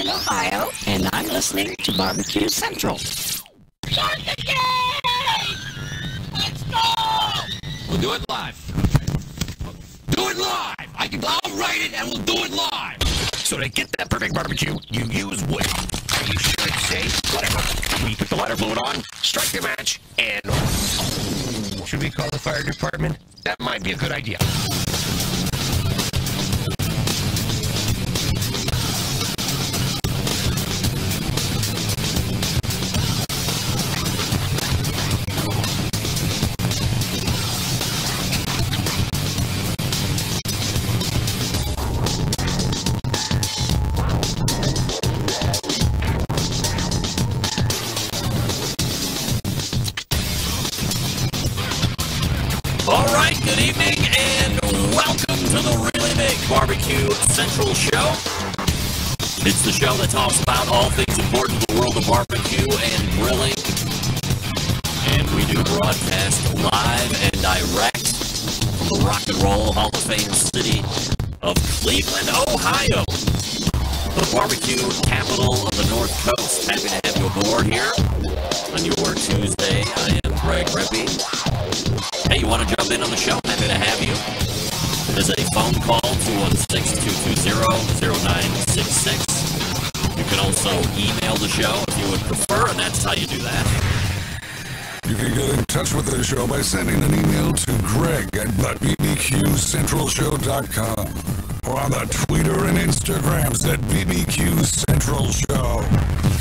Ohio, and I'm listening to BBQ Central. Start the game! Let's go! We'll do it live. Do it live! I'll write it and we'll do it live. So to get that perfect barbecue, you use wood. You should say whatever. We put the lighter fluid on, strike the match, and... Should we call the fire department? That might be a good idea. Good evening and welcome to the Really Big BBQ Central Show. It's the show that talks about all things important to the world of barbecue and grilling. And we do broadcast live and direct from the Rock and Roll Hall of Fame city of Cleveland, Ohio. The barbecue capital of the North Coast. Happy to have you aboard here on your Tuesday. I am Greg Rippey. Hey, you want to jump in on the show? Happy to have you. There's a phone call, 216-220-0966. You can also email the show if you would prefer, and that's how you do that. You can get in touch with the show by sending an email to greg@bbqcentralshow.com or on the Twitter and Instagrams at BBQ Central Show.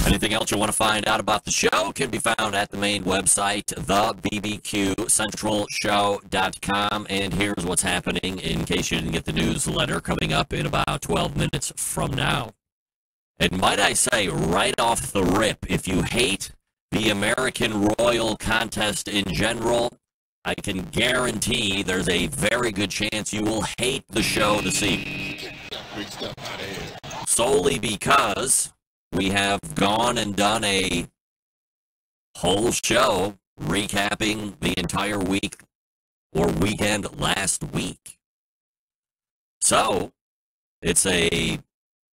Anything else you want to find out about the show can be found at the main website, thebbqcentralshow.com. And here's what's happening in case you didn't get the newsletter coming up in about 12 minutes from now. And might I say, right off the rip, if you hate the American Royal contest in general, I can guarantee there's a very good chance you will hate the show this evening. Solely because we have gone and done a whole show recapping the entire week or weekend last week. So, it's a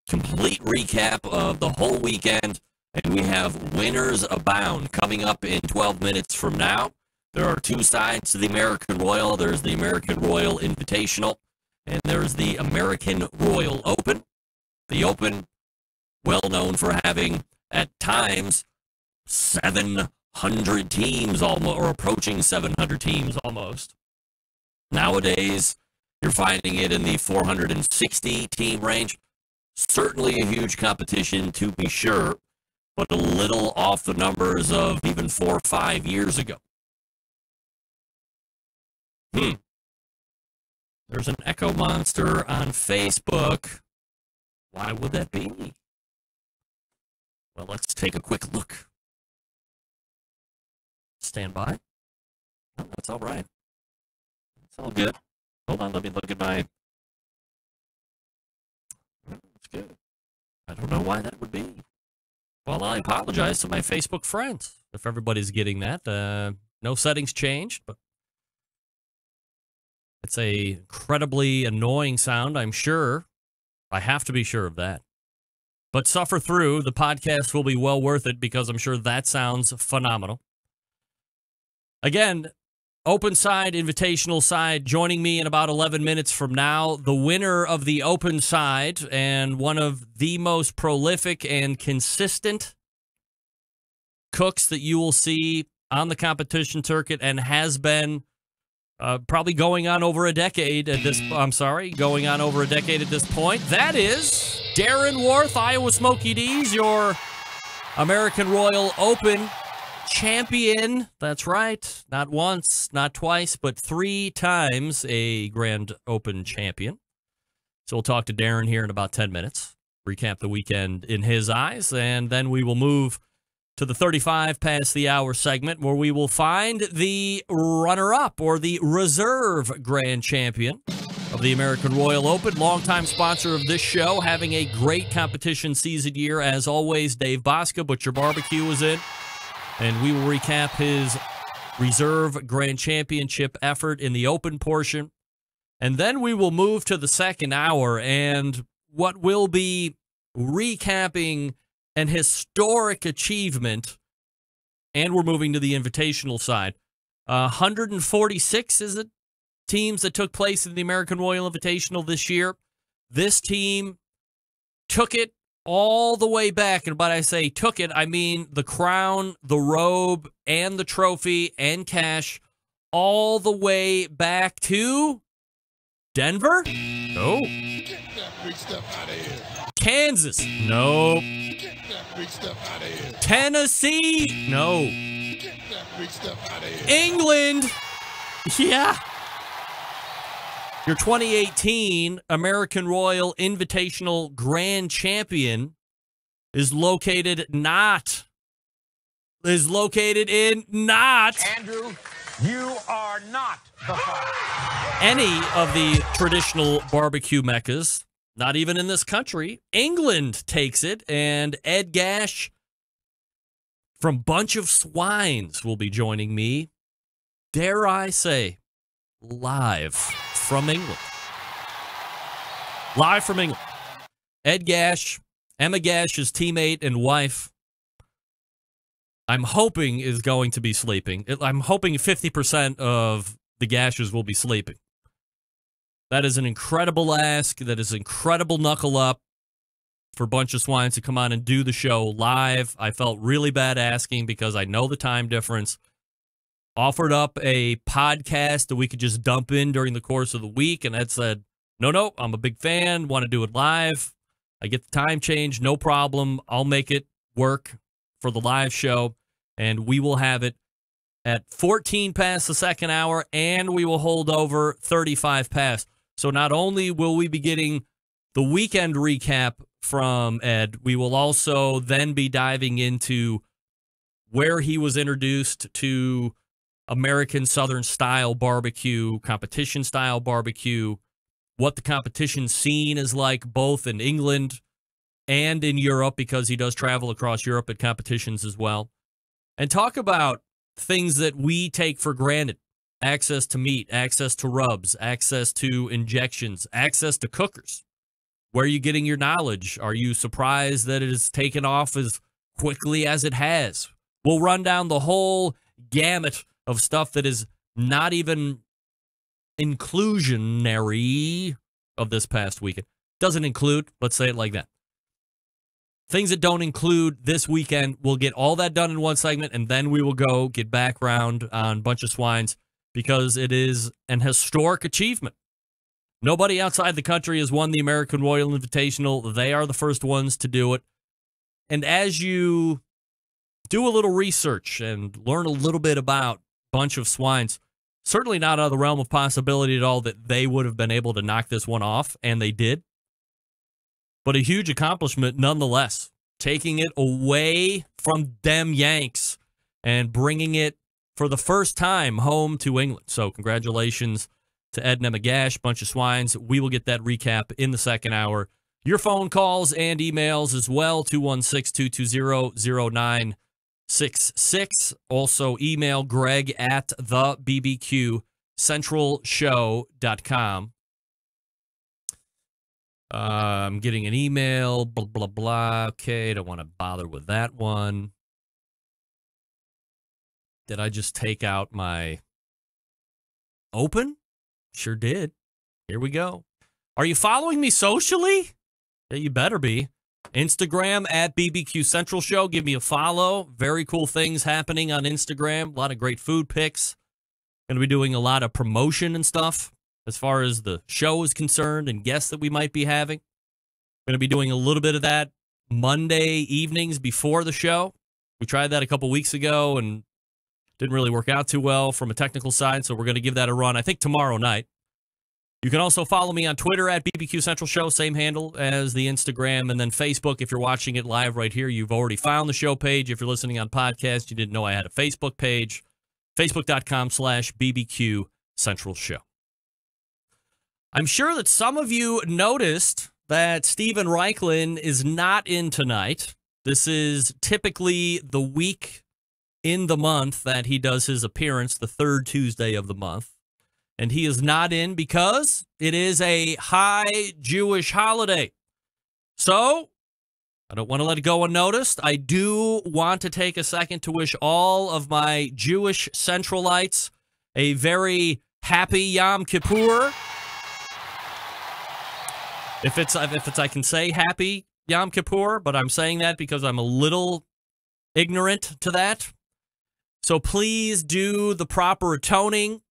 complete recap of the whole weekend, and we have winners abound coming up in 12 minutes from now. There are two sides to the American Royal. There's the American Royal Invitational, and there's the American Royal Open. The Open, well known for having, at times, 700 teams almost, or approaching 700 teams almost. Nowadays, you're finding it in the 460 team range. Certainly a huge competition, to be sure, but a little off the numbers of even 4 or 5 years ago. There's an echo monster on Facebook. Why would that be? Well, let's take a quick look. Stand by. Oh, that's all right. It's all good. Hold on, let me look at my... That's good. I don't know why that would be. Well, I apologize to my Facebook friends if everybody's getting that. No settings changed, but it's a incredibly annoying sound, I'm sure. I have to be sure of that. But suffer through. The podcast will be well worth it because I'm sure that sounds phenomenal. Again, open side, invitational side, joining me in about 11 minutes from now. The winner of the open side and one of the most prolific and consistent cooks that you will see on the competition circuit and has been probably going on over a decade at this, going on over a decade at this point. That is Darren Worth, Iowa Smoky D's, your American Royal Open champion. That's right. Not once, not twice, but 3 times a Grand Open champion. So we'll talk to Darren here in about 10 minutes, recap the weekend in his eyes, and then we will move to the 35 past the hour segment where we will find the runner-up or the reserve grand champion of the American Royal Open, longtime sponsor of this show, having a great competition season year. As always, Dave Bosca, Butcher Barbecue, is in, and we will recap his reserve grand championship effort in the open portion. And then we will move to the second hour and what will be recapping an historic achievement, and we're moving to the invitational side. 146, is it, teams that took place in the American Royal Invitational this year. This team took it all the way back, and by I say took it, I mean the crown, the robe, and the trophy, and cash, all the way back to Denver? No. Get that big stuff out of here. Kansas? No. Get that big stuff out of here. Tennessee? No. Get that big stuff out of here. England? Yeah. Your 2018 American Royal Invitational Grand Champion is located in not Andrew, you are not the father. any of the traditional barbecue meccas, not even in this country. England takes it, and Ed Gash from Bunch of Swines will be joining me, dare I say, live from England. Live from England. Ed Gash, Emma Gash's teammate and wife, I'm hoping is going to be sleeping. I'm hoping 50% of the Gashes will be sleeping. That is an incredible ask. That is incredible knuckle up for Bunch of Swines to come on and do the show live. I felt really bad asking because I know the time difference. Offered up a podcast that we could just dump in during the course of the week, and Ed said, no, I'm a big fan, want to do it live. I get the time change, no problem. I'll make it work for the live show, and we will have it at 14 past the second hour, and we will hold over 35 past. So not only will we be getting the weekend recap from Ed, we will also then be diving into where he was introduced to American Southern style barbecue, competition style barbecue, what the competition scene is like both in England and in Europe, because he does travel across Europe at competitions as well, and talk about things that we take for granted. Access to meat, access to rubs, access to injections, access to cookers. Where are you getting your knowledge? Are you surprised that it has taken off as quickly as it has? We'll run down the whole gamut of stuff that is not even inclusionary of this past weekend. Doesn't include, let's say it like that. Things that don't include this weekend, we'll get all that done in one segment, and then we will go get background on Bunch of Swines, because it is an historic achievement. Nobody outside the country has won the American Royal Invitational. They are the first ones to do it. And as you do a little research and learn a little bit about Bunch of Swines, certainly not out of the realm of possibility at all that they would have been able to knock this one off, and they did. But a huge accomplishment nonetheless, taking it away from them Yanks and bringing it for the first time home to England. So congratulations to Ed and Emma Gash, Bunch of Swines. We will get that recap in the second hour. Your phone calls and emails as well, 216-220-0966. Also email Greg at thebbqcentralshow.com. I'm getting an email, blah, blah, blah. Okay, don't want to bother with that one. Did I just take out my open? Sure did. Here we go. Are you following me socially? Yeah, you better be. Instagram at BBQ Central Show. Give me a follow. Very cool things happening on Instagram. A lot of great food pics. Going to be doing a lot of promotion and stuff as far as the show is concerned and guests that we might be having. Going to be doing a little bit of that Monday evenings before the show. We tried that a couple weeks ago and didn't really work out too well from a technical side, so we're going to give that a run, I think, tomorrow night. You can also follow me on Twitter at BBQ Central Show, same handle as the Instagram, and then Facebook. If you're watching it live right here, you've already found the show page. If you're listening on podcast, you didn't know I had a Facebook page, facebook.com/BBQ Central Show. I'm sure that some of you noticed that Steven Reichlin is not in tonight. This is typically the week in the month that he does his appearance, the third Tuesday of the month. And he is not in because it is a high Jewish holiday. So, I don't want to let it go unnoticed. I do want to take a second to wish all of my Jewish Centralites a very happy Yom Kippur. If it's I can say happy Yom Kippur, but I'm saying that because I'm a little ignorant to that. So please do the proper atoning,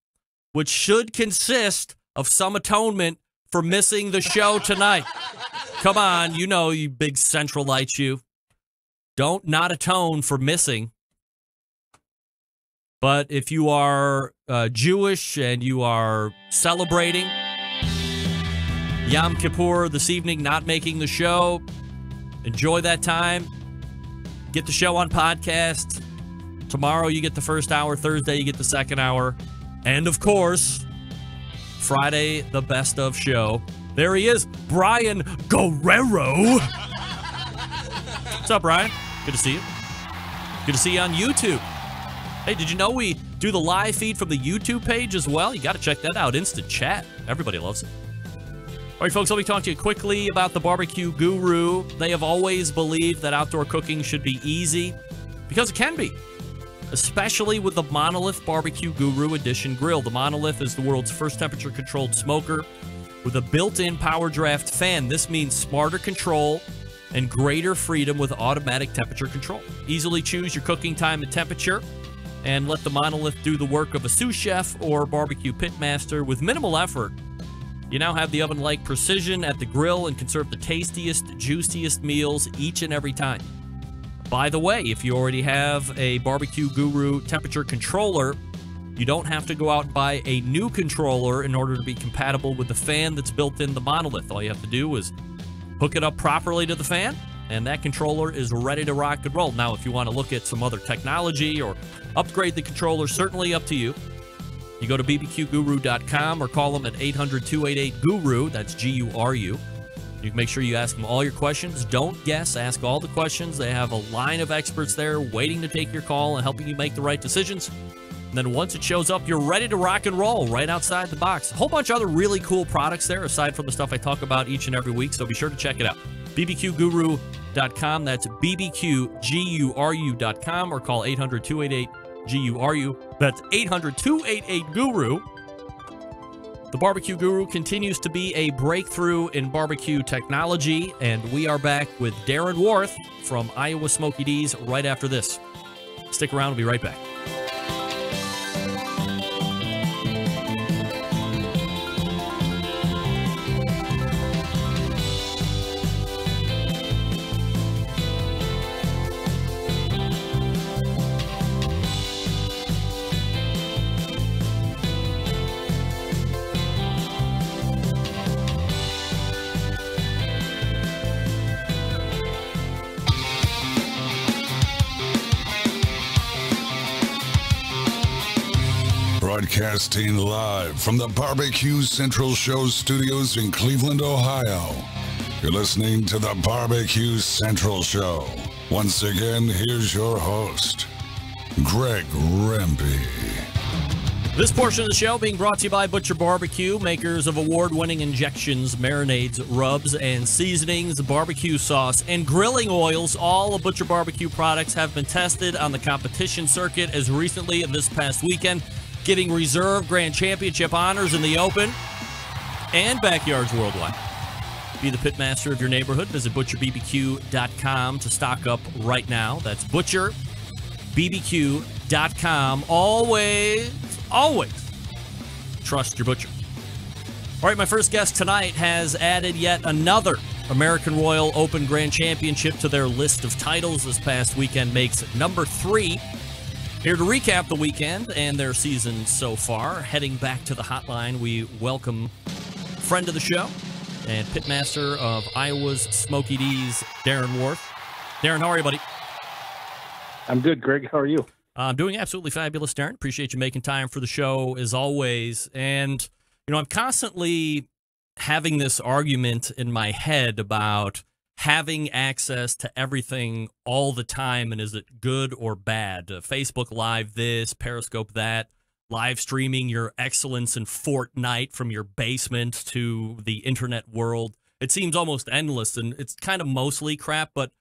which should consist of some atonement for missing the show tonight. Come on, you know, you big Centralites, you. Don't not atone for missing. But if you are Jewish and you are celebrating Yom Kippur this evening, not making the show, enjoy that time. Get the show on podcast. Tomorrow you get the first hour. Thursday you get the second hour. And, of course, Friday, the best of show. There he is, Brian Guerrero. What's up, Brian? Good to see you. Good to see you on YouTube. Hey, did you know we do the live feed from the YouTube page as well? You got to check that out. Instant chat. Everybody loves it. All right, folks, let me talk to you quickly about the Barbecue Guru. They have always believed that outdoor cooking should be easy because it can be, especially with the Monolith Barbecue Guru Edition grill. The Monolith is the world's first temperature-controlled smoker with a built-in power draft fan. This means smarter control and greater freedom with automatic temperature control. Easily choose your cooking time and temperature and let the Monolith do the work of a sous chef or barbecue pit master with minimal effort. You now have the oven-like precision at the grill and can serve the tastiest, juiciest meals each and every time. By the way, if you already have a Barbecue Guru temperature controller, you don't have to go out and buy a new controller in order to be compatible with the fan that's built in the Monolith. All you have to do is hook it up properly to the fan, and that controller is ready to rock and roll. Now, if you want to look at some other technology or upgrade the controller, certainly up to you. You go to bbqguru.com or call them at 800-288-GURU. That's G-U-R-U. You can make sure you ask them all your questions. Don't guess. Ask all the questions. They have a line of experts there waiting to take your call and helping you make the right decisions. And then once it shows up, you're ready to rock and roll right outside the box. A whole bunch of other really cool products there, aside from the stuff I talk about each and every week, so be sure to check it out. bbqguru.com. That's bbqguru.com, or call 800-288-GURU. That's 800-288-GURU. The Barbecue Guru continues to be a breakthrough in barbecue technology, and we are back with Darren Worth from Iowa Smoky D's right after this. Stick around, we'll be right back. Broadcasting live from the Barbecue Central Show studios in Cleveland, Ohio. You're listening to the Barbecue Central Show. Once again, here's your host, Greg Rempe. This portion of the show being brought to you by Butcher Barbecue, makers of award-winning injections, marinades, rubs, and seasonings, barbecue sauce, and grilling oils. All of Butcher Barbecue products have been tested on the competition circuit as recently as this past weekend, getting reserve grand championship honors in the Open and backyards worldwide. Be the pitmaster of your neighborhood. Visit butcherbbq.com to stock up right now. That's butcherbbq.com. Always trust your butcher. All right, my first guest tonight has added yet another American Royal Open Grand Championship to their list of titles this past weekend makes it number 3. Here to recap the weekend and their season so far, heading back to the hotline, we welcome friend of the show and pitmaster of Iowa's Smoky D's, Darren Worth. Darren, how are you, buddy? I'm good, Greg. How are you? I'm doing absolutely fabulous, Darren. Appreciate you making time for the show, as always. And, I'm constantly having this argument in my head about having access to everything all the time, and is it good or bad? Facebook Live this, Periscope that, live streaming your excellence in Fortnite from your basement to the internet world. It seems almost endless, and it's kind of mostly crap, but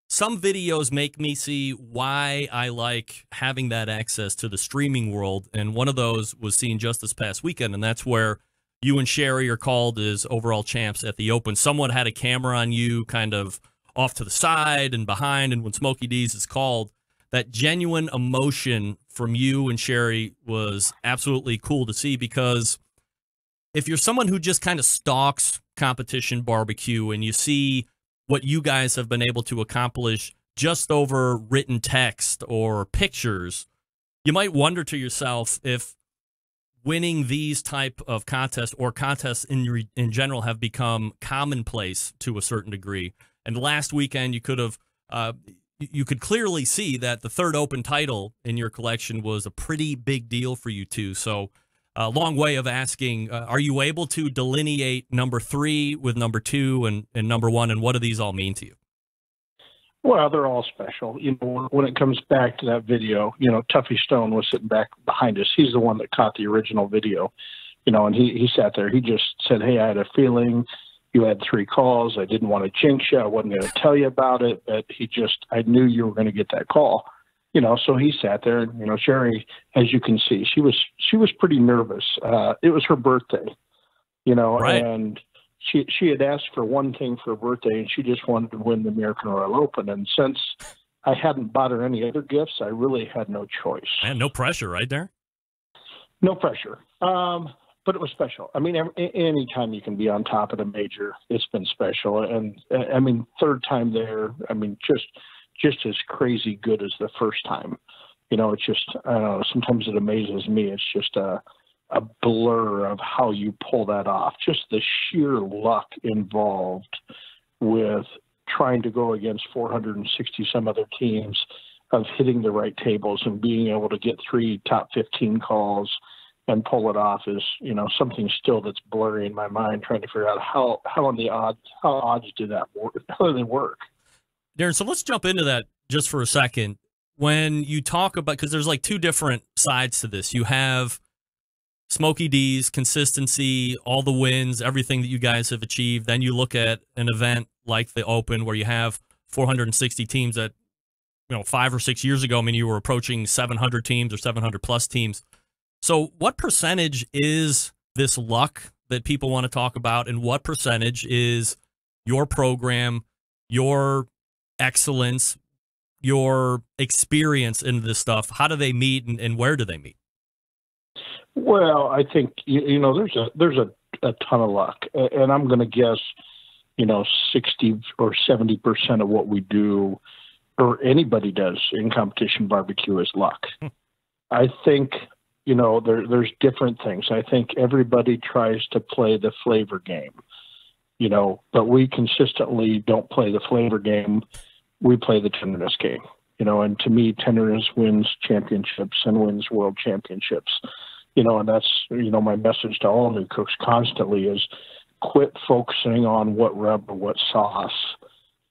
some videos make me see why I like having that access to the streaming world, and one of those was seen just this past weekend, and that's where you and Sherry are called as overall champs at the Open. Someone had a camera on you kind of off to the side and behind, and when Smoky D's is called, that genuine emotion from you and Sherry was absolutely cool to see, because if you're someone who just kind of stalks competition barbecue and you see what you guys have been able to accomplish just over written text or pictures, you might wonder to yourself if winning these type of contests or contests in general have become commonplace to a certain degree. And last weekend, you could clearly see that the third Open title in your collection was a pretty big deal for you two. So a long way of asking, are you able to delineate number 3 with number 2 and number 1, and what do these all mean to you? Well, they're all special. When it comes back to that video, Tuffy Stone was sitting back behind us. He's the one that caught the original video, and he sat there. He just said, "Hey, I had a feeling you had 3 calls. I didn't want to jinx you. I wasn't going to tell you about it, but I knew you were going to get that call." So he sat there, and, Sherry, as you can see, she was pretty nervous. It was her birthday, right. And she had asked for one thing for her birthday, and she just wanted to win the American Royal Open. And since I hadn't bought her any other gifts, I really had no choice. Man, no pressure, right there? No pressure. But it was special. I mean, any time you can be on top of the major, it's been special. And I mean, third time there, I mean, just as crazy good as the first time. It's just, I don't know, sometimes it amazes me. It's just a blur of how you pull that off. Just the sheer luck involved with trying to go against 460 some other teams, of hitting the right tables and being able to get 3 top 15 calls and pull it off is, something still that's blurry in my mind, trying to figure out how odds do that work? How do they work? Darren, so let's jump into that just for a second. When you talk about, because there's like 2 different sides to this. You have Smoky D's consistency, all the wins, everything that you guys have achieved. Then you look at an event like the Open where you have 460 teams that, 5 or 6 years ago, I mean, you were approaching 700 teams or 700 plus teams. So what percentage is this luck that people want to talk about, and what percentage is your program, your excellence, your experience in this stuff? How do they meet, and where do they meet? Well, I think, there's a ton of luck, and I'm going to guess, 60 or 70% of what we do, or anybody does in competition barbecue, is luck. I think, there's different things. I think everybody tries to play the flavor game, but we consistently don't play the flavor game. We play the tenderness game, and to me, tenderness wins championships and wins world championships, and that's, my message to all new cooks constantly is quit focusing on what rub or what sauce.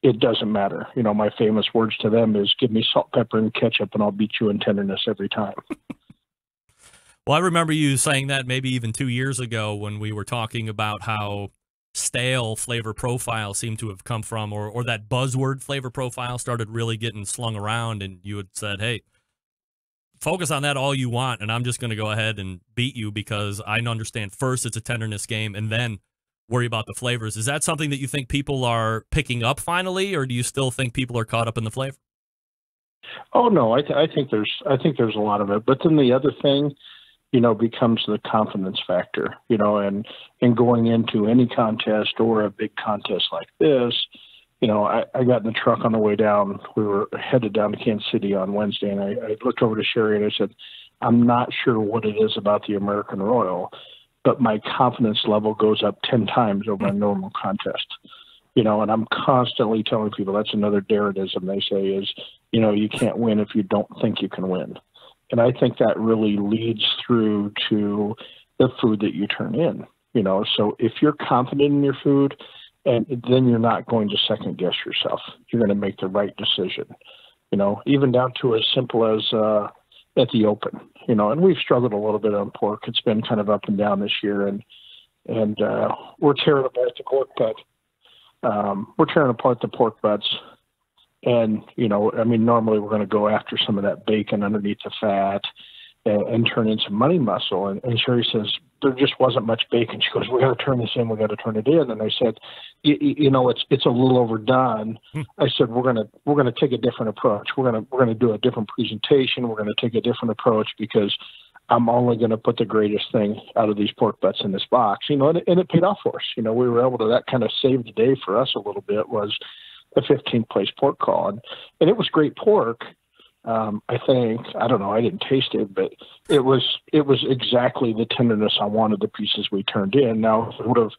It doesn't matter. My famous words to them is, give me salt, pepper, and ketchup, and I'll beat you in tenderness every time. Well, I remember you saying that maybe even 2 years ago when we were talking about how stale flavor profile seemed to have come from, or that buzzword flavor profile started really getting slung around, and you had said, hey, focus on that all you want, and I'm just going to go ahead and beat you because I understand first it's a tenderness game, and then worry about the flavors. Is that something that you think people are picking up finally, or do you still think people are caught up in the flavor? Oh no, I think there's a lot of it. But then the other thing becomes the confidence factor, and going into any contest or a big contest like this, I got in the truck on the way down. We were headed down to Kansas City on Wednesday, and I looked over to Sherry and I said, I'm not sure what it is about the American Royal, but my confidence level goes up 10 times over a normal contest. And I'm constantly telling people that's another Darretism they say is, you can't win if you don't think you can win. And I think that really leads through to the food that you turn in, So if you're confident in your food, and then you're not going to second guess yourself. You're going to make the right decision, even down to as simple as at the Open, and we've struggled a little bit on pork. It's been kind of up and down this year, and we're tearing apart the pork butt. We're tearing apart the pork butts. And, normally we're going to go after some of that bacon underneath the fat and turn in some money muscle. And Sherry says, there just wasn't much bacon. She goes, we got to turn this in. We got to turn it in. And I said, it's a little overdone. I said, we're going to take a different approach. We're going to do a different presentation. We're going to take a different approach because I'm only going to put the greatest thing out of these pork butts in this box, and it paid off for us. We were able to, that kind of saved the day for us a little bit was the 15th place pork call. And it was great pork. I think, I don't know, I didn't taste it, but it was exactly the tenderness I wanted the pieces we turned in. Now, if it would have,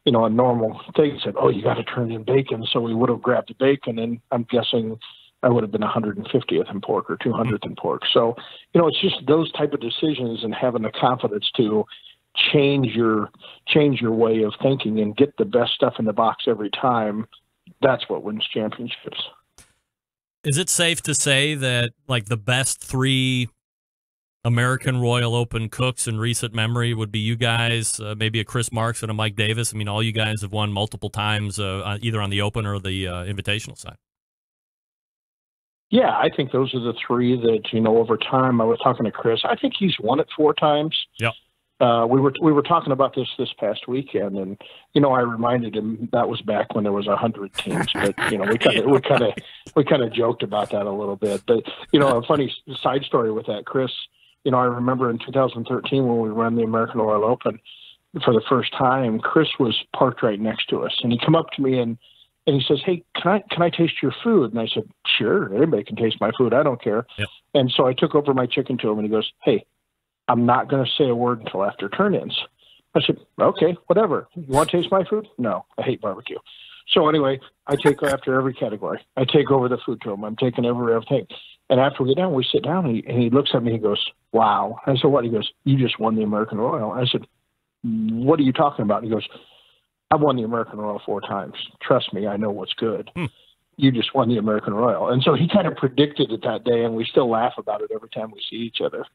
a normal thing said, oh, you got to turn in bacon. So we would have grabbed the bacon, and I'm guessing I would have been 150th in pork or 200th in pork. So, it's just those type of decisions and having the confidence to change your way of thinking and get the best stuff in the box every time. That's what wins championships. Is it safe to say that, like, the best three American Royal Open cooks in recent memory would be you guys, maybe a Chris Marks and a Mike Davis? I mean, all you guys have won multiple times, either on the Open or the Invitational side. Yeah, I think those are the three that, over time, I was talking to Chris. I think he's won it 4 times. Yep. We were talking about this past weekend, and I reminded him that was back when there was 100 teams. But we kind of joked about that a little bit. But a funny side story with that, Chris. I remember in 2013 when we ran the American Royal Open for the first time. Chris was parked right next to us, and he come up to me and he says, "Hey, can I taste your food?" And I said, "Sure, anybody can taste my food. I don't care." Yep. And so I took over my chicken to him, and he goes, "Hey, I'm not going to say a word until after turn-ins." I said, okay, whatever. You want to taste my food? No, I hate barbecue. So anyway, I take after every category. I take over the food to him. I'm taking over everything. And after we get down, we sit down, and he looks at me. He goes, wow. I said, what? He goes, you just won the American Royal. I said, what are you talking about? He goes, I've won the American Royal 4 times. Trust me, I know what's good. You just won the American Royal. And so he kind of predicted it that day, and we still laugh about it every time we see each other.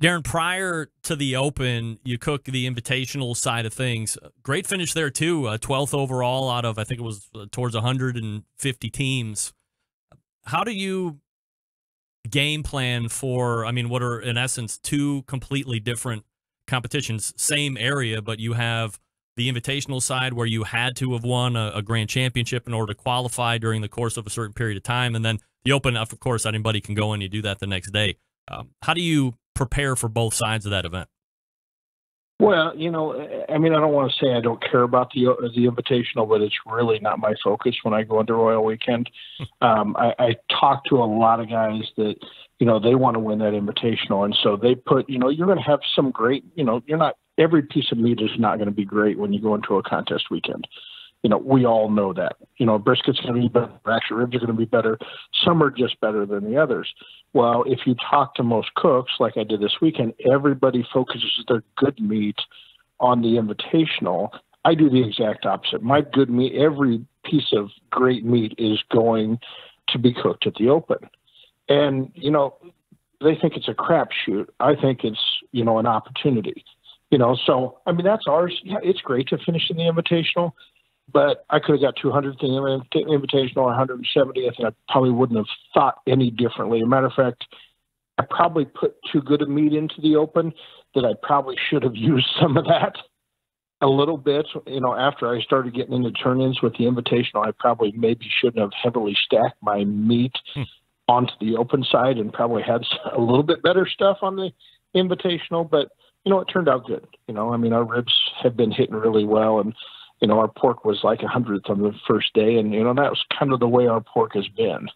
Darren, prior to the Open, you cook the invitational side of things. Great finish there, too. 12th overall out of, I think it was towards 150 teams. How do you game plan for, what are, in essence, 2 completely different competitions, same area, but you have the invitational side where you had to have won a grand championship in order to qualify during the course of a certain period of time, and then the Open, of course, anybody can go and you do that the next day. How do you prepare for both sides of that event? Well, I don't want to say I don't care about the Invitational, but it's really not my focus when I go into Royal Weekend. I talk to a lot of guys that, they want to win that Invitational. And so they put, you're going to have some great, every piece of meat is not going to be great when you go into a contest weekend. We all know that. Brisket's going to be better. Actually, ribs are going to be better. Some are just better than the others. Well, if you talk to most cooks, like I did this weekend, everybody focuses their good meat on the Invitational. I do the exact opposite. My good meat, every piece of great meat is going to be cooked at the Open. And, they think it's a crapshoot. I think it's, an opportunity. So, that's ours. Yeah, it's great to finish in the Invitational. But I could have got 200th in the Invitational or 170th, and I probably wouldn't have thought any differently. As a matter of fact, I probably put too good a meat into the Open that I probably should have used some of that a little bit. After I started getting into turn-ins with the Invitational, I probably maybe shouldn't have heavily stacked my meat onto the Open side and probably had a little bit better stuff on the Invitational, but it turned out good. I mean, our ribs have been hitting really well, and our pork was like 100th on the first day, and that was kind of the way our pork has been.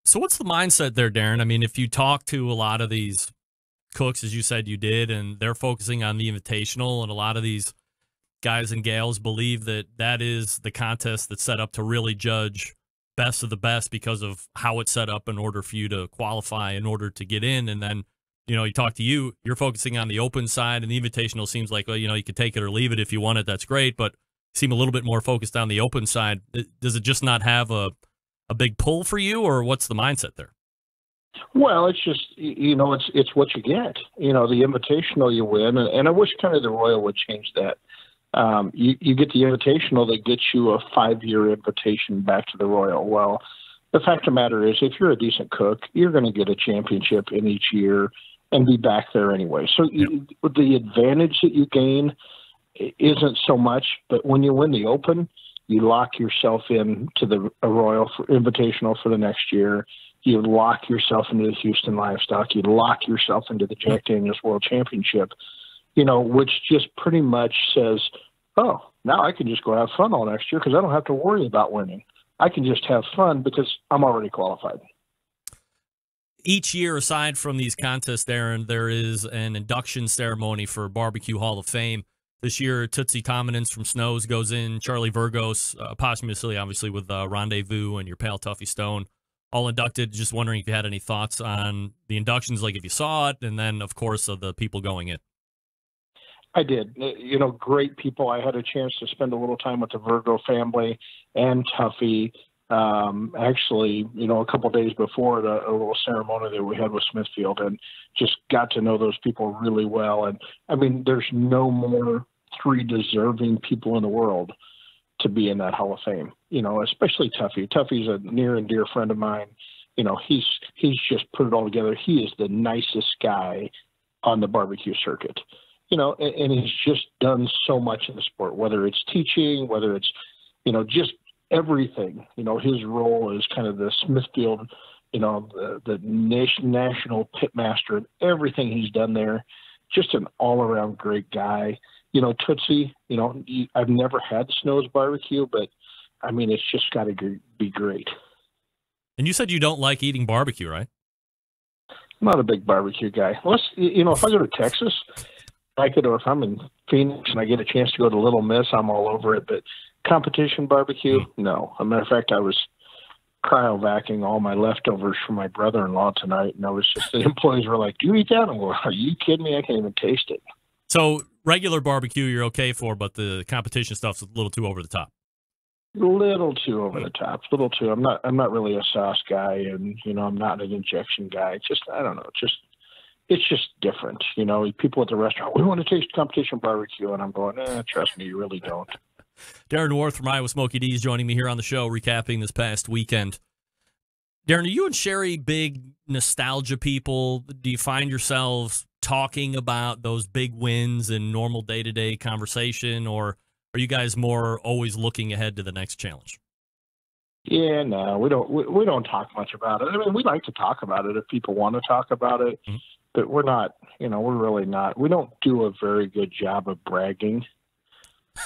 So what's the mindset there, Darren? I mean, if you talk to a lot of these cooks, as you said you did, and they're focusing on the Invitational, and a lot of these guys and gals believe that is the contest that's set up to really judge best of the best because of how it's set up in order for you to qualify, in order to get in. And then, you talk to you're focusing on the open side, and the Invitational seems like, well, you could take it or leave it. If you want it, that's great, but you seem a little bit more focused on the open side. Does it just not have a big pull for you, or what's the mindset there? Well, it's just, it's what you get. The Invitational you win, and I wish kind of the Royal would change that. You get the Invitational that gets you a 5-year invitation back to the Royal. Well, the fact of the matter is, if you're a decent cook, you're going to get a championship in each year and be back there anyway. So the advantage that you gain isn't so much, but when you win the Open, you lock yourself in to the Royal Invitational for the next year. You lock yourself into the Houston Livestock. You lock yourself into the Jack Daniel's World Championship, which just pretty much says, oh, now I can just go have fun all next year because I don't have to worry about winning. I can just have fun because I'm already qualified. Each year, aside from these contests, Darren, there is an induction ceremony for Barbecue Hall of Fame. This year, Tootsie Tominins from Snows goes in, Charlie Virgos, posthumously, obviously, with Rendezvous and your pal Tuffy Stone, all inducted. Just wondering if you had any thoughts on the inductions, like if you saw it, and then, of course, of the people going in. I did. Great people. I had a chance to spend a little time with the Virgo family and Tuffy. Actually, a couple of days before a little ceremony that we had with Smithfield, and just got to know those people really well. And I mean, there's no more 3 deserving people in the world to be in that Hall of Fame, especially Tuffy. Tuffy's a near and dear friend of mine. He's just put it all together. He is the nicest guy on the barbecue circuit, and he's just done so much in the sport, whether it's teaching, whether it's, just everything. His role is kind of the Smithfield, the national pitmaster, and everything he's done there. Just an all-around great guy. Tootsie, I've never had Snows barbecue, but I mean, it's just got to be great. And you said you don't like eating barbecue, right? I'm not a big barbecue guy. Unless, if I go to Texas, I like it, or if I'm in Phoenix and I get a chance to go to Little Miss, I'm all over it. But competition barbecue, no. As a matter of fact, I was cryovacking all my leftovers from my brother-in-law tonight, and I was just, the employees were like, "Do you eat that?" I'm like, "Are you kidding me? I can't even taste it." So regular barbecue you're okay for, but the competition stuff's a little too over the top. Little too over the top. Little too. I'm not really a sauce guy, and I'm not an injection guy. It's just, I don't know. It's just different. People at the restaurant, we want to taste competition barbecue, and I'm going, trust me, you really don't. Darren Worth from Iowa Smoky D's joining me here on the show, recapping this past weekend. Darren, are you and Sherry big nostalgia people? Do you find yourselves talking about those big wins in normal day-to-day conversation, or are you guys more always looking ahead to the next challenge? Yeah, no, we don't talk much about it. I mean, we like to talk about it if people want to talk about it, but we're not, we're really not. We don't do a very good job of bragging.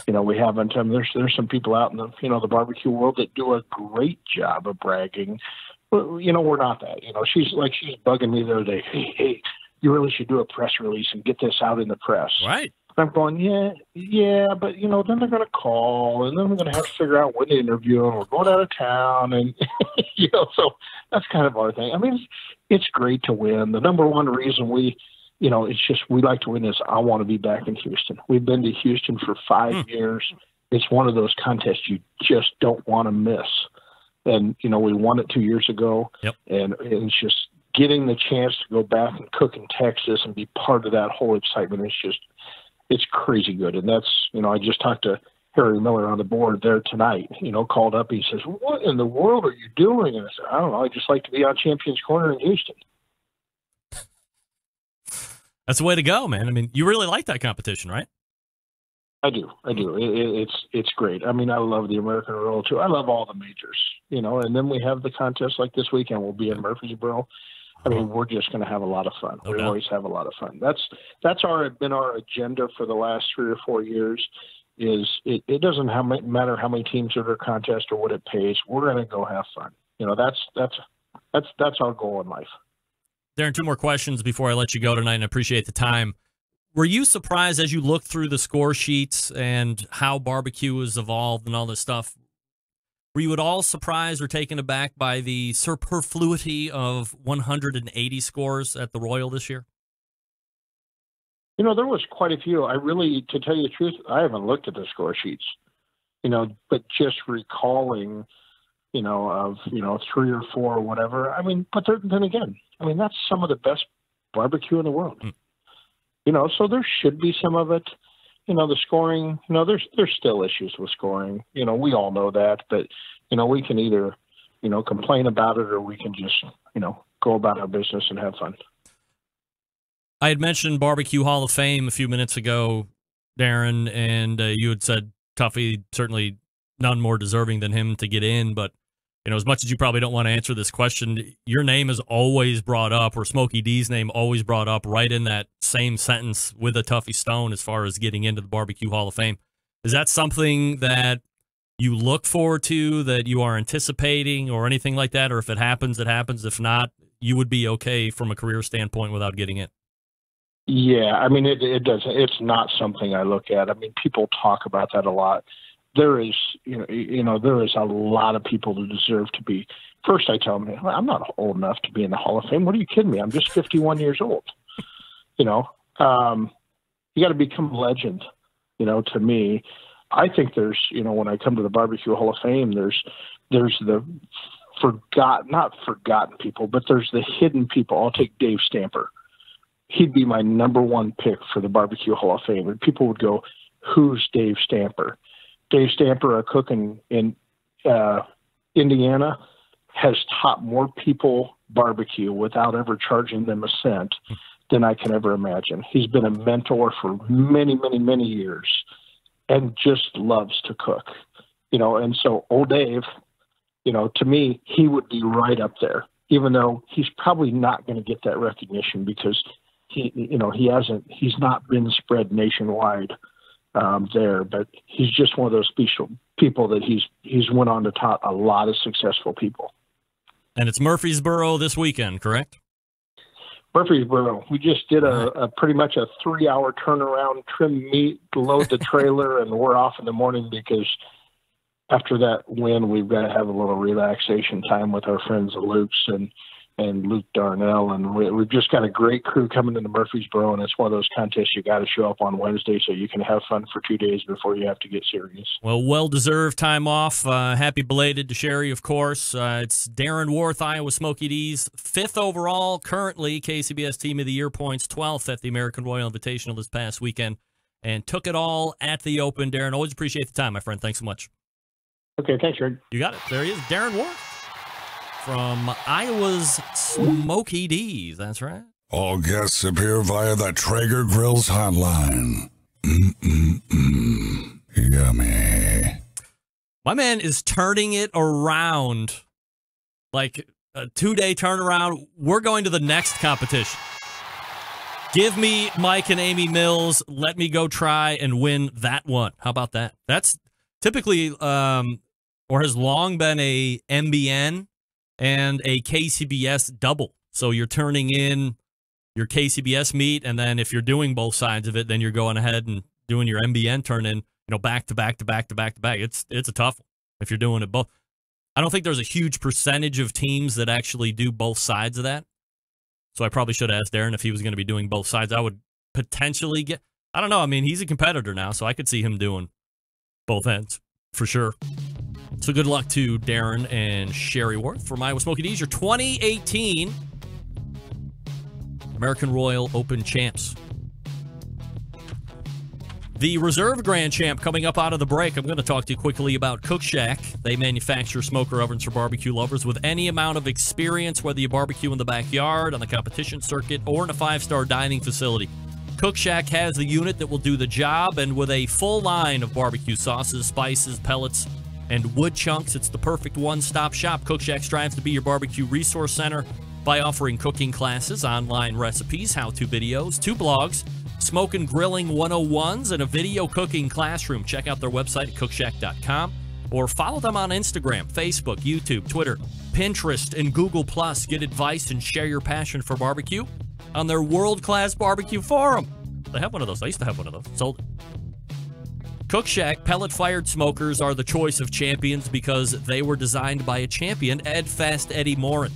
We haven't. There's some people out in the the barbecue world that do a great job of bragging. But, we're not that. She's bugging me the other day. Hey, you really should do a press release and get this out in the press. Right. I'm going, yeah, but then they're going to call, and then we're going to have to figure out when to interview, and we're going out of town, and so that's kind of our thing. I mean, it's great to win. The number one reason we like to win is I want to be back in Houston. We've been to Houston for 5 years. It's one of those contests you just don't want to miss. And, we won it 2 years ago. Yep. And it's just getting the chance to go back and cook in Texas and be part of that whole excitement. It's crazy good. And that's, I just talked to Harry Miller on the board there tonight, called up. He says, "What in the world are you doing?" And I said, "I don't know. I just like to be on Champions Corner in Houston." That's the way to go, man. I mean, you really like that competition, right? I do. It's great. I mean, I love the American Royal too. I love all the majors, and then we have the contest like this weekend. We'll be in Murfreesboro. I mean, we're just going to have a lot of fun. We always have a lot of fun. That's been our agenda for the last 3 or 4 years. It doesn't matter how many teams are in a contest or what it pays. We're going to go have fun. You know, that's our goal in life. Darren, 2 more questions before I let you go tonight, and I appreciate the time. Were you surprised as you looked through the score sheets and how barbecue has evolved and all this stuff? Were you at all surprised or taken aback by the superfluity of 180 scores at the Royal this year? You know, there was quite a few. To tell you the truth, I haven't looked at the score sheets, you know, but just recalling, you know, of, you know, 3 or 4 or whatever. I mean, but then again, I mean, that's some of the best barbecue in the world. You know, so there should be some of it. You know, the scoring, you know, there's still issues with scoring. You know, we all know that, but, you know, we can either, you know, complain about it or we can just, you know, go about our business and have fun. I had mentioned Barbecue Hall of Fame a few minutes ago, Darren, and you had said Tuffy, certainly none more deserving than him to get in, but you know, as much as you probably don't want to answer this question, your name is always brought up, or Smokey D's name always brought up right in that same sentence with a Tuffy Stone as far as getting into the Barbecue Hall of Fame. Is that something that you look forward to, that you are anticipating or anything like that? Or if it happens, it happens. If not, you would be okay from a career standpoint without getting it? Yeah, I mean, it doesn't. It's not something I look at. I mean, people talk about that a lot. There is, there is a lot of people who deserve to be. First, I tell them, I'm not old enough to be in the Hall of Fame. What are you kidding me? I'm just 51 years old. You know, you got to become a legend. You know, to me, I think there's, you know, when I come to the Barbecue Hall of Fame, there's the not forgotten people, but there's the hidden people. I'll take Dave Stamper. He'd be my number 1 pick for the Barbecue Hall of Fame. And people would go, who's Dave Stamper? Dave Stamper, a cook in Indiana, has taught more people barbecue without ever charging them a cent than I can ever imagine. He's been a mentor for many, many, many years and just loves to cook. You know, and so old Dave, you know, to me, he would be right up there, even though he's probably not going to get that recognition because he's not been spread nationwide there, but he's just one of those special people that he's went on to taught a lot of successful people. And it's Murfreesboro this weekend, correct? Murfreesboro. We just did a pretty much a 3-hour turnaround, trim meat, load the trailer, and we're off in the morning because after that win, we've got to have a little relaxation time with our friends, the Lukes and Luke Darnell, and we've just got a great crew coming into Murfreesboro, and it's one of those contests you got to show up on Wednesday so you can have fun for 2 days before you have to get serious. Well-deserved time off. Happy belated to Sherry, of course. It's Darren Worth, Iowa Smokey D's 5th overall, currently KCBS Team of the Year points, 12th at the American Royal Invitational this past weekend, and took it all at the Open. Darren, always appreciate the time, my friend. Thanks so much. Okay, thanks, Rick. You got it. There he is, Darren Worth. From Iowa's Smokey D's, that's right. All guests appear via the Traeger Grills hotline. Yummy. My man is turning it around, like a 2-day turnaround. We're going to the next competition. Give me Mike and Amy Mills. Let me go try and win that one. How about that? That's typically, or has long been a MBN and a KCBS double. So you're turning in your KCBS meet, and then if you're doing both sides of it, then you're going ahead and doing your MBN turn in, back to back to back to back to back. It's a tough one if you're doing it both. I don't think there's a huge percentage of teams that actually do both sides of that. So I probably should ask Darren if he was going to be doing both sides. I would potentially I don't know. I mean, he's a competitor now, so I could see him doing both ends for sure. So good luck to Darren and Sherry Worth from Iowa Smokey D's, your 2018 American Royal Open champs. The Reserve Grand Champ coming up out of the break. I'm going to talk to you quickly about Cook Shack. They manufacture smoker ovens for barbecue lovers with any amount of experience, whether you barbecue in the backyard, on the competition circuit, or in a 5-star dining facility. Cook Shack has the unit that will do the job, and with a full line of barbecue sauces, spices, pellets, and wood chunks, it's the perfect one-stop shop. Cook Shack strives to be your barbecue resource center. by offering cooking classes, online recipes, how-to videos, 2 blogs, Smoke and Grilling 101s, and a video cooking classroom. Check out their website at cookshack.com or follow them on Instagram, Facebook, YouTube, Twitter, Pinterest, and Google+. Get advice and share your passion for barbecue on their world-class barbecue forum. They have one of those. I used to have one of those. Sold it. Cook Shack pellet-fired smokers are the choice of champions because they were designed by a champion, Ed Fast Eddie Morin.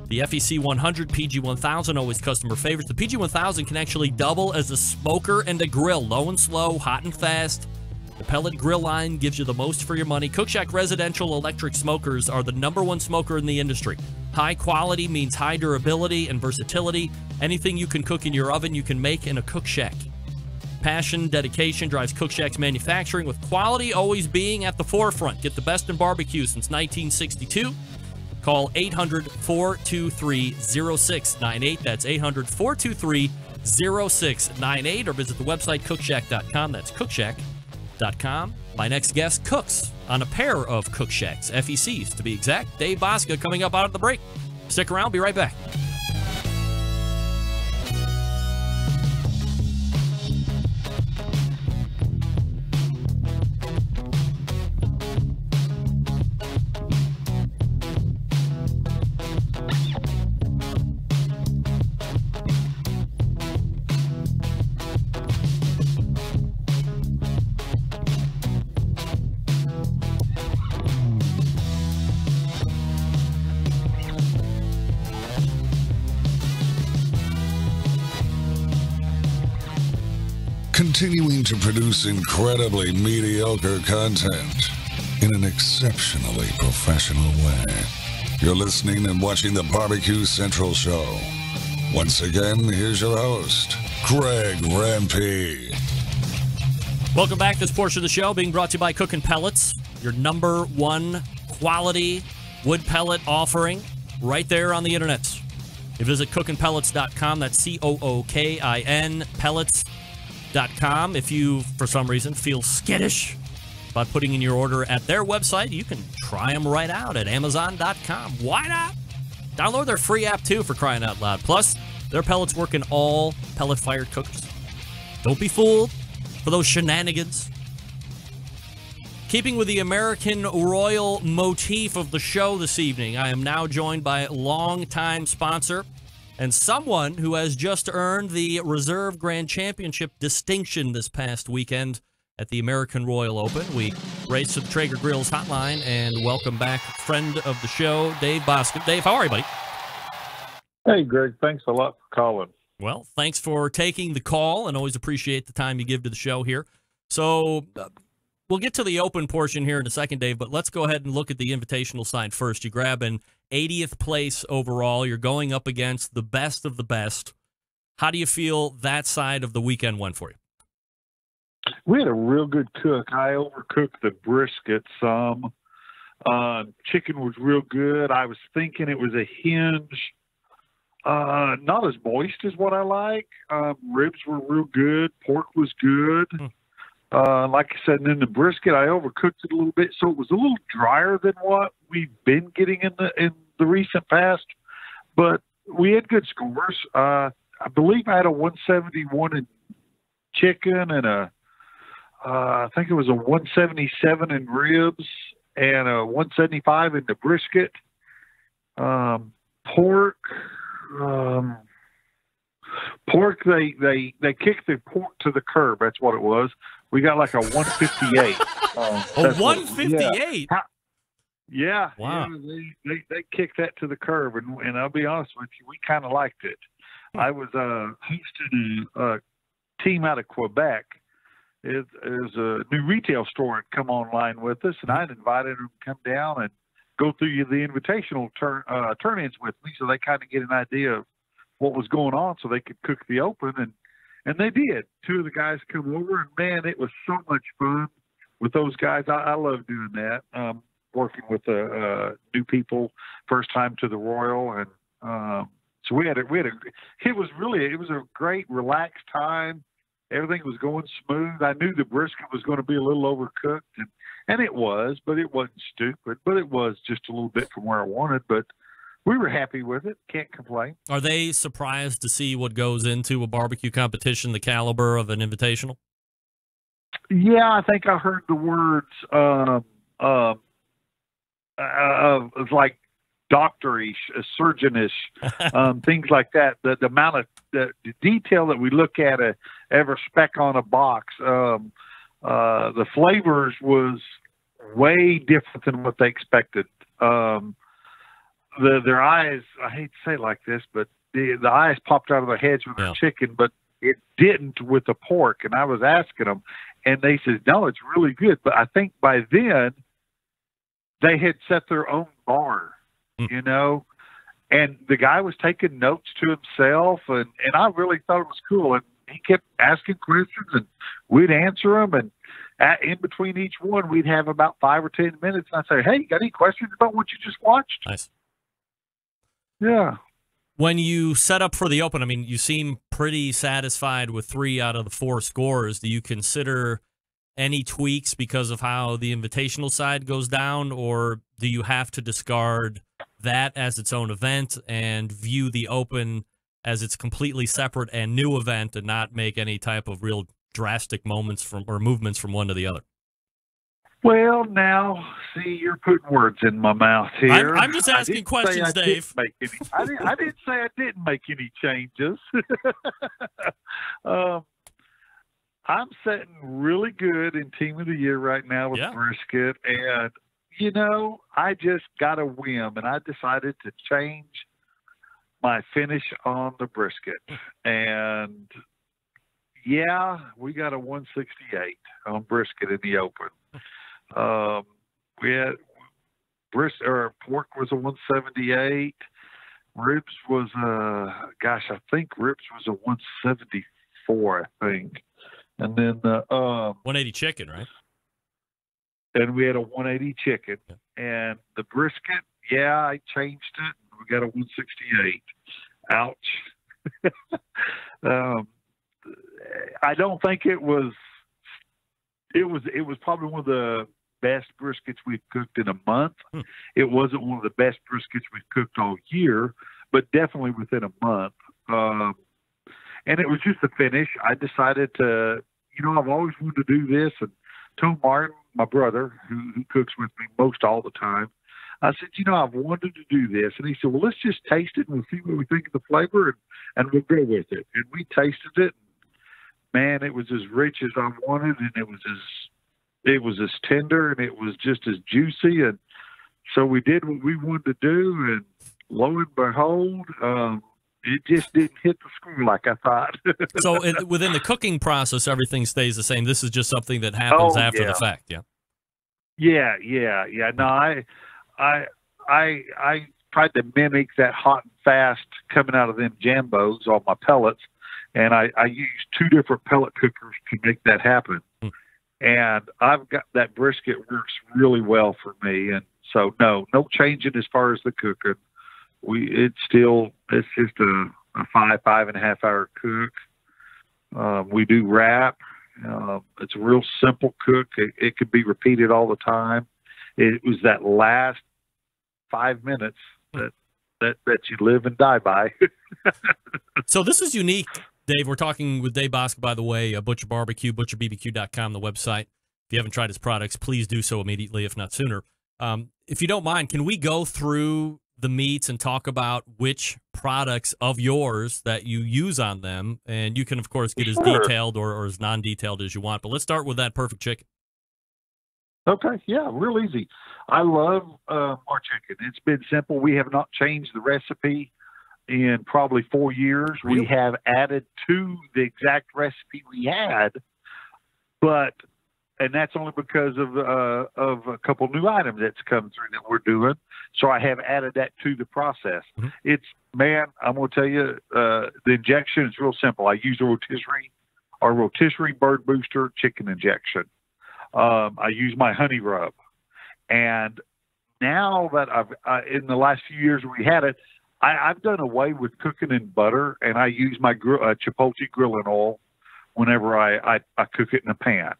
The FEC 100, PG 1000, always customer favorites. The PG 1000 can actually double as a smoker and a grill. Low and slow, hot and fast. The pellet grill line gives you the most for your money. Cook Shack residential electric smokers are the #1 smoker in the industry. High quality means high durability and versatility. Anything you can cook in your oven, you can make in a Cook Shack. Passion, dedication drives Cook Shack's manufacturing, with quality always being at the forefront. Get the best in barbecue since 1962. Call 800-423-0698. That's 800-423-0698. Or visit the website, cookshack.com. That's cookshack.com. My next guest cooks on a pair of Cook Shacks, FECs to be exact. Dave Bosca coming up out of the break. Stick around. Be right back. Continuing to produce incredibly mediocre content in an exceptionally professional way. You're listening and watching the Barbecue Central Show. Once again, here's your host, Greg Rampey. Welcome back. This portion of the show being brought to you by Cookin' Pellets, your #1 quality wood pellet offering right there on the internet. You visit cookinpellets.com. That's COOKIN pellets.com. If you, for some reason, feel skittish about putting in your order at their website, you can try them right out at Amazon.com. Why not? Download their free app, too, for crying out loud. Plus, their pellets work in all pellet-fired cookers. Don't be fooled for those shenanigans. Keeping with the American Royal motif of the show this evening, I am now joined by longtime sponsor and someone who has just earned the Reserve Grand Championship distinction this past weekend at the American Royal Open. We race to the Traeger Grills hotline and welcome back friend of the show, Dave Bosca. Dave, how are you, buddy? Hey, Greg. Thanks a lot for calling. Well, thanks for taking the call, and always appreciate the time you give to the show here. So we'll get to the open portion here in a second, Dave, but let's go ahead and look at the invitational side first. You grab an 80th place overall. You're going up against the best of the best. How do you feel that side of the weekend went for you? We had a real good cook. I overcooked the brisket some. Chicken was real good. I was thinking it was a hinge. Not as moist as what I like. Ribs were real good. Pork was good. Like I said, and then the brisket, I overcooked it a little bit, so it was a little drier than what we've been getting in the recent past. But we had good scores. I believe I had a 171 in chicken and I think it was a 177 in ribs and a 175 in the brisket. Pork. Pork, they kicked the pork to the curb. That's what it was. We got like a 158. A 158? Yeah. Wow. Yeah, they kicked that to the curb, and I'll be honest with you, we kind of liked it. I was hosting a team out of Quebec. It's a new retail store had come online with us, and I'd invited them to come down and go through the invitational turn-ins with me, so they kind of get an idea of what was going on, so they could cook the open, and they did. 2 of the guys come over, and man, it was so much fun with those guys. I love doing that, working with new people, first time to the Royal, and so it was a great relaxed time. Everything was going smooth. I knew the brisket was going to be a little overcooked, and it was, but it wasn't stupid. But it was just a little bit from where I wanted. But we were happy with it. Can't complain. Are they surprised to see what goes into a barbecue competition, the caliber of an invitational? Yeah, I think I heard the words of like doctorish, surgeonish, things like that. The amount of the detail that we look at every speck on a box, the flavors was way different than what they expected. Their eyes, I hate to say it like this, but the eyes popped out of their heads with the chicken, but it didn't with the pork. And I was asking them, and they said, no, it's really good. But I think by then they had set their own bar, you know, and the guy was taking notes to himself, and I really thought it was cool. And he kept asking questions, and we'd answer them. And in between each one, we'd have about 5 or 10 minutes. And I'd say, hey, you got any questions about what you just watched? Nice. Yeah. When you set up for the Open, I mean, you seem pretty satisfied with 3 out of the 4 scores. Do you consider any tweaks because of how the invitational side goes down, or do you have to discard that as its own event and view the Open as its completely separate and new event and not make any type of real drastic moments from or movements from one to the other? Well, now, see, you're putting words in my mouth here. I'm just asking questions, Dave. I didn't say I didn't make any changes. I'm sitting really good in Team of the Year right now with brisket. And, you know, I just got a whim, and I decided to change my finish on the brisket. And, yeah, we got a 168 on brisket in the Open. We had pork was a 178. Ribs was I think ribs was a 174, I think. And then 180 chicken, right? And we had a 180 chicken. Yeah. And the brisket, I changed it. We got a 168. Ouch. I don't think it was probably one of the best briskets we've cooked in a month. It wasn't one of the best briskets we've cooked all year, but definitely within a month. And it was just a finish. I decided to, I've always wanted to do this. And told Martin, my brother, who cooks with me most all the time, I said, I've wanted to do this. And he said, well, let's just taste it and we'll see what we think of the flavor and we'll go with it. And we tasted it. Man, it was as rich as I wanted, and it was as tender, and it was just as juicy. And so we did what we wanted to do, and lo and behold, it just didn't hit the score like I thought. So within the cooking process, everything stays the same. This is just something that happens after the fact. Yeah. No, I tried to mimic that hot and fast coming out of them Jambos on my pellets. And I used 2 different pellet cookers to make that happen. And I've got that brisket works really well for me. And so, no changing as far as the cooking. It's just a 5.5 hour cook. We do wrap. It's a real simple cook. It could be repeated all the time. It was that last 5 minutes that you live and die by. So this is unique, Dave. We're talking with Dave Bosca, by the way, Butcher Barbecue, butcherbbq.com, the website. If you haven't tried his products, please do so immediately, if not sooner. If you don't mind, can we go through the meats and talk about which products of yours that you use on them? And you can, of course, get as detailed or as non-detailed as you want. But let's start with that perfect chicken. Okay, yeah, real easy. I love our chicken. It's been simple. We have not changed the recipe in probably 4 years. Really? We have added to the exact recipe we had, and that's only because of a couple new items that's come through that we're doing. So I have added that to the process. Mm-hmm. I'm going to tell you, the injection is real simple. I use a rotisserie bird booster chicken injection. I use my honey rub. And now that in the last few years we had it, I've done away with cooking in butter, and I use my chipotle grilling oil whenever I cook it in a pan.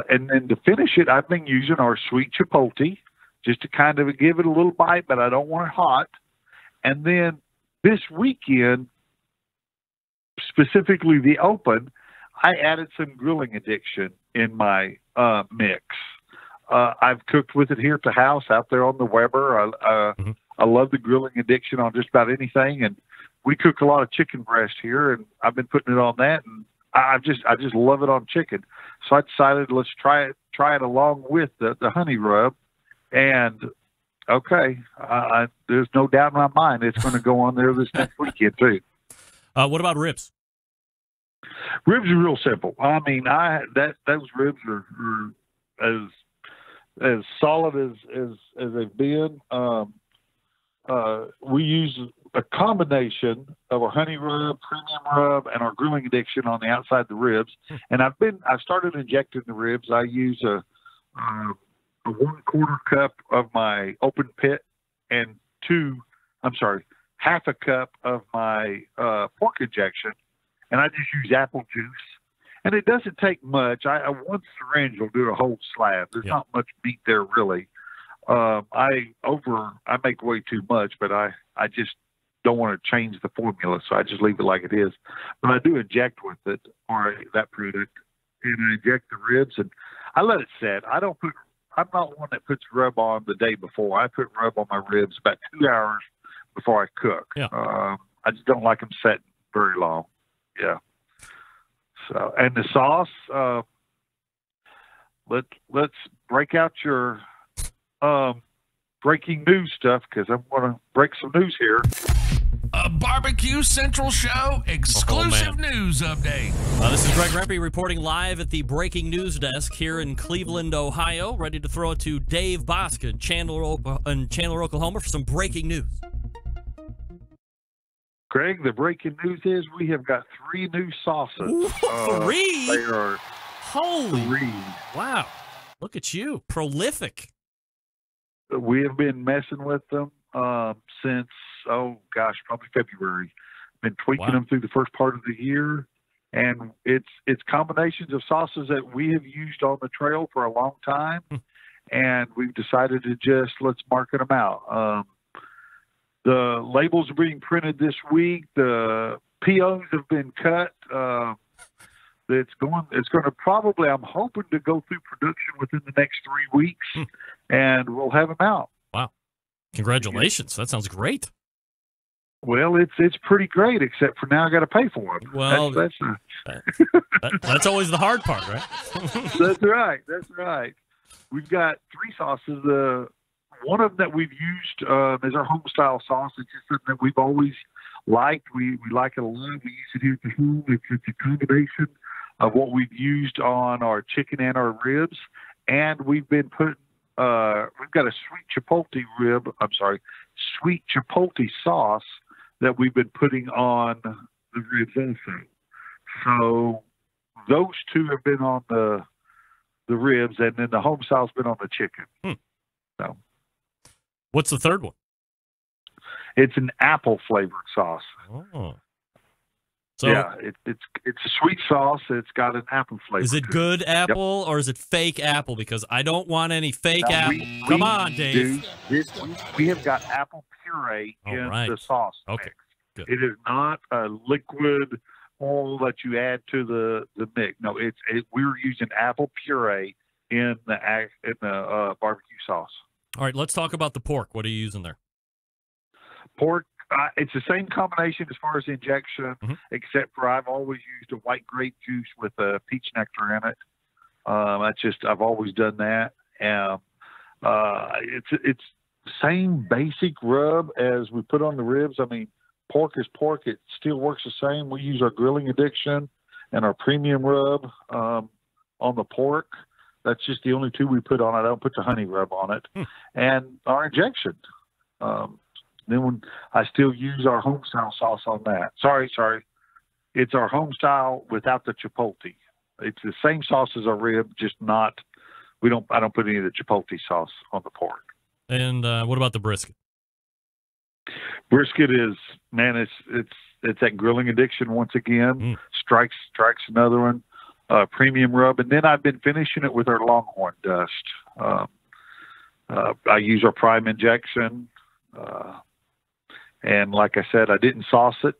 And then to finish it, I've been using our sweet chipotle just to kind of give it a little bite, but I don't want it hot. And then this weekend, specifically the Open, I added some grilling addiction in my mix. I've cooked with it here at the house, out there on the Weber. I love the grilling addiction on just about anything, and we cook a lot of chicken breast here, and I've been putting it on that, and I just love it on chicken. So I decided let's try it along with the honey rub, and okay, there's no doubt in my mind it's going to go on there this next weekend too. What about ribs? Ribs are real simple. I mean, those ribs are as solid as they've been. We use a combination of our honey rub, premium rub, and our grilling addiction on the outside of the ribs. And I've started injecting the ribs. I use a 1/4 cup of my open pit and half a cup of my pork injection, and I just use apple juice. And it doesn't take much. One syringe will do a whole slab. There's not much meat there really. I make way too much, but I just don't want to change the formula, so I just leave it like it is. But I do inject with it, or that product, and I inject the ribs, and I let it set. I'm not one that puts rub on the day before. I put rub on my ribs about 2 hours before I cook. Yeah. I just don't like them setting very long. Yeah. So, and the sauce, let's break out your breaking news stuff, because I'm going to break some news here. A Barbecue Central Show exclusive news update. This is Greg Rempe reporting live at the breaking news desk here in Cleveland, Ohio, ready to throw it to Dave Bosk in Chandler, Oklahoma for some breaking news. Greg, the breaking news is we have got 3 new sauces. Ooh, 3? They are Holy 3. Wow. Look at you. Prolific. We have been messing with them since, probably February. Been tweaking them through the first part of the year. And it's combinations of sauces that we have used on the trail for a long time. And we've decided to let's market them out. The labels are being printed this week. The POs have been cut. It's going to probably, I'm hoping to go through production within the next 3 weeks, and we'll have them out. Wow. Congratulations. That sounds great. Well, it's pretty great, except for now I got to pay for them. Well, that's always the hard part, right? That's right. That's right. We've got 3 sauces. One of them that we've used is our home style sauce. It's just something that we've always liked. We like it a lot. We use it here at the home. It's a combination of what we've used on our chicken and our ribs. And we've been putting, we've got a sweet chipotle sauce that we've been putting on the ribs also. So those 2 have been on the ribs, and then the home style's been on the chicken. So. What's the third one? It's an apple flavored sauce. Oh. So yeah, it's a sweet sauce. It's got an apple flavor. Is it good apple or is it fake apple? Because I don't want any fake apple. Come on, Dave. We have got apple puree in the sauce mix. Good. It is not a liquid oil that you add to the mix. No, we're using apple puree in the barbecue sauce. All right, let's talk about the pork. What are you using there? Pork, it's the same combination as far as the injection, except for I've always used a white grape juice with a peach nectar in it. I've always done that. It's same basic rub as we put on the ribs. I mean, pork is pork. It still works the same. We use our grilling addiction and our premium rub on the pork. That's just the only 2 we put on it. I don't put the honey rub on it. And our injection. Then when I still use our home style sauce on that. Sorry. It's our home style without the chipotle. It's the same sauce as our rib, just not, I don't put any of the chipotle sauce on the pork. And what about the brisket? Brisket is, man, it's that grilling addiction once again. Strikes another one. Premium rub, and then I've been finishing it with our Longhorn dust. I use our prime injection. And like I said, I didn't sauce it.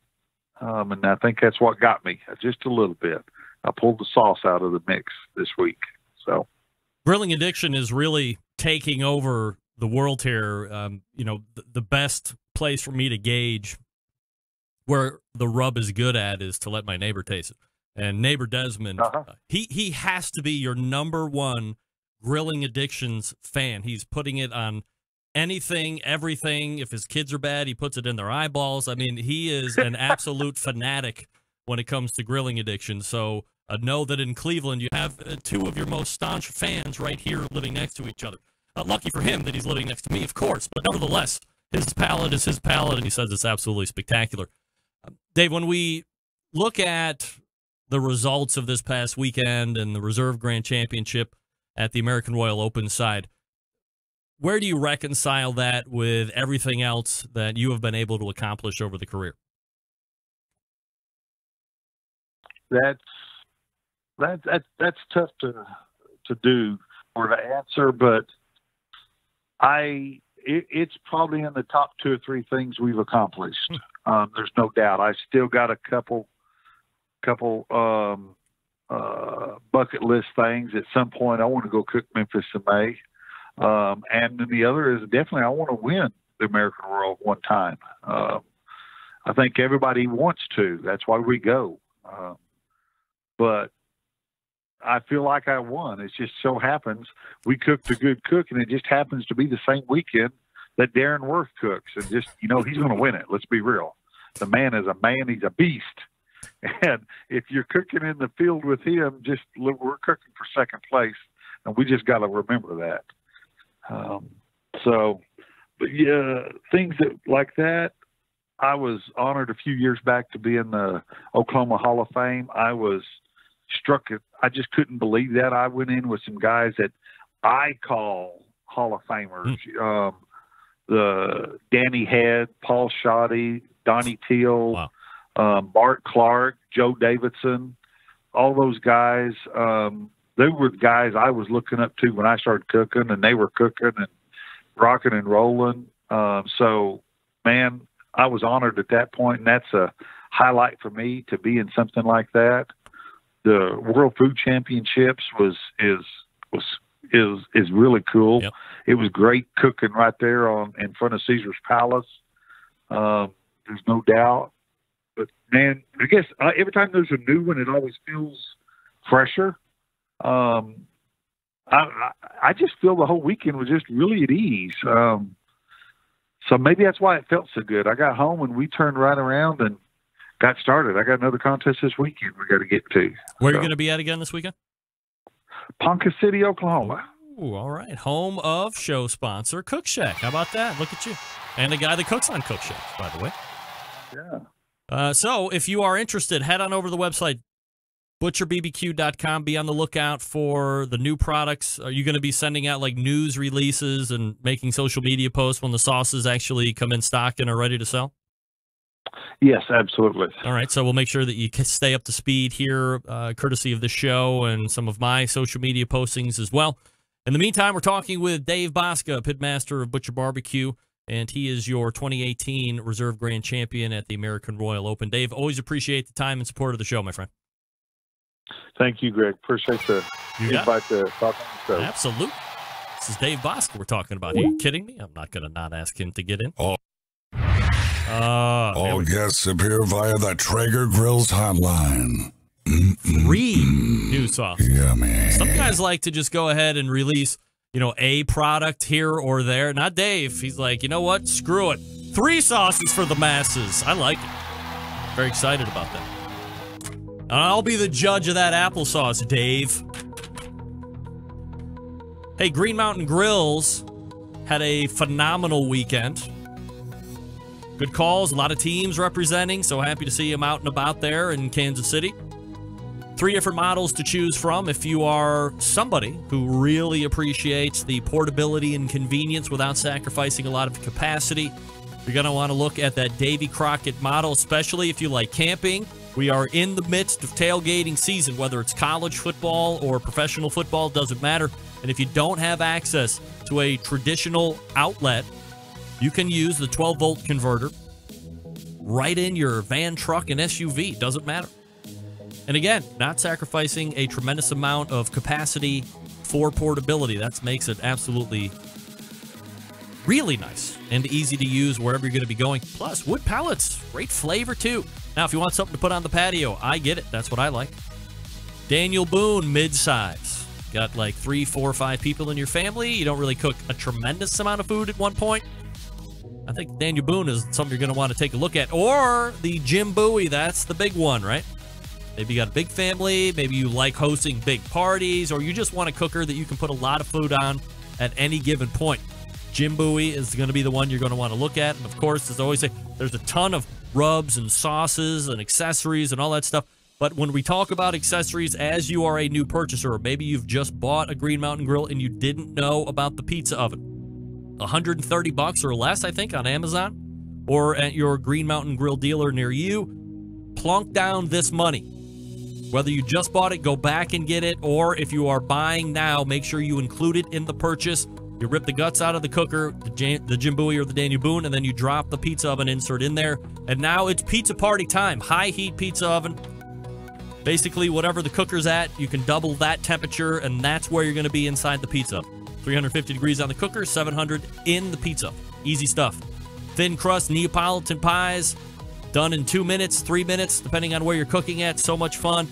And I think that's what got me just a little bit. I pulled the sauce out of the mix this week. So grilling addiction is really taking over the world here. The best place for me to gauge where the rub is good at is to let my neighbor taste it. And neighbor Desmond, he has to be your number one grilling addictions fan. He's putting it on anything, everything. If his kids are bad, he puts it in their eyeballs. I mean, he is an absolute fanatic when it comes to grilling addiction. So know that in Cleveland, you have two of your most staunch fans right here living next to each other. Lucky for him that he's living next to me, of course. But nevertheless, his palate is his palate, and he says it's absolutely spectacular. Dave, when we look at the results of this past weekend and the Reserve Grand Championship at the American Royal Open side, where do you reconcile that with everything else that you have been able to accomplish over the career? That's tough to do or to answer, but it's probably in the top 2 or 3 things we've accomplished. There's no doubt. I still got a couple bucket list things. At some point, I want to go cook Memphis in May. And then the other is definitely I want to win the American Royal one time. I think everybody wants to. That's why we go. But I feel like I won. It just so happens we cooked a good cook, and it just happens to be the same weekend that Darren Worth cooks. And just, he's going to win it. Let's be real. The man is a man. He's a beast. And if you're cooking in the field with him, we're cooking for second place, and we just got to remember that. But yeah, things like that. I was honored a few years back to be in the Oklahoma Hall of Fame. I was struck. I just couldn't believe that. I went in with some guys that I call Hall of Famers. The Danny Head, Paul Shoddy, Donnie Teal, Bart Clark, Joe Davidson, all those guys. They were the guys I was looking up to when I started cooking, and they were cooking and rocking and rolling. So, man, I was honored at that point, and that's a highlight for me to be in something like that. The World Food Championships is really cool. Yep. It was great cooking right there in front of Caesar's Palace. There's no doubt. But man, I guess every time there's a new one, it always feels fresher. I just feel the whole weekend was just really at ease. So maybe that's why it felt so good. I got home and we turned right around and got started. I got another contest this weekend we got to get to. Where are you going to be at again this weekend? Ponca City, Oklahoma. Ooh, all right. Home of show sponsor Cook Shack. How about that? Look at you. And the guy that cooks on Cook Shack, by the way. Yeah. So if you are interested, head on over to the website, butcherbbq.com. Be on the lookout for the new products. Are you going to be sending out like news releases and making social media posts when the sauces actually come in stock and are ready to sell? Yes, absolutely. All right, so we'll make sure that you stay up to speed here, courtesy of the show and some of my social media postings as well. In the meantime, we're talking with Dave Bosca, pitmaster of Butcher BBQ, and he is your 2018 Reserve Grand Champion at the American Royal Open. Dave, always appreciate the time and support of the show, my friend. Thank you, Greg. Appreciate the invite to talk on the show. Absolutely. This is Dave Bosca we're talking about. Are you kidding me? I'm not going to not ask him to get in. All guests appear via the Traeger Grills hotline. 3 new sauces. Yeah, man. Some guys like to just go ahead and release, a product here or there. Not Dave. He's like, you know what? Screw it. 3 sauces for the masses. I like it. Very excited about that. I'll be the judge of that applesauce, Dave. Hey, Green Mountain Grills had a phenomenal weekend. Good calls, a lot of teams representing, so happy to see them out and about there in Kansas City. 3 different models to choose from if you are somebody who really appreciates the portability and convenience without sacrificing a lot of capacity. You're going to want to look at that Davy Crockett model, especially if you like camping. We are in the midst of tailgating season, whether it's college football or professional football, doesn't matter. And if you don't have access to a traditional outlet, you can use the 12-volt converter right in your van, truck, and SUV. Doesn't matter. And again, not sacrificing a tremendous amount of capacity for portability. That makes it absolutely really nice and easy to use wherever you're going to be going. Plus, wood pallets, great flavor too. Now, if you want something to put on the patio, I get it. That's what I like. Daniel Boone, mid-size. Got like 3, 4, 5 people in your family. You don't really cook a tremendous amount of food at one point. I think Daniel Boone is something you're going to want to take a look at. Or the Jim Bowie, that's the big one, right? Maybe you got a big family, maybe you like hosting big parties, or you just want a cooker that you can put a lot of food on at any given point. Jim Bowie is going to be the one you're going to want to look at. And of course, as I always say, there's a ton of rubs and sauces and accessories and all that stuff. But when we talk about accessories, as you are a new purchaser, or maybe you've just bought a Green Mountain Grill and you didn't know about the pizza oven, $130 or less, I think, on Amazon or at your Green Mountain Grill dealer near you, plunk down this money. Whether you just bought it, go back and get it, or if you are buying now, make sure you include it in the purchase. You rip the guts out of the cooker, the Jim Bowie or the Daniel Boone, and then you drop the pizza oven insert in there. And now it's pizza party time. High heat pizza oven. Basically, whatever the cooker's at, you can double that temperature, and that's where you're going to be inside the pizza. 350 degrees on the cooker, 700 in the pizza. Easy stuff. Thin crust Neapolitan pies. Done in 2 minutes, 3 minutes, depending on where you're cooking at. So much fun.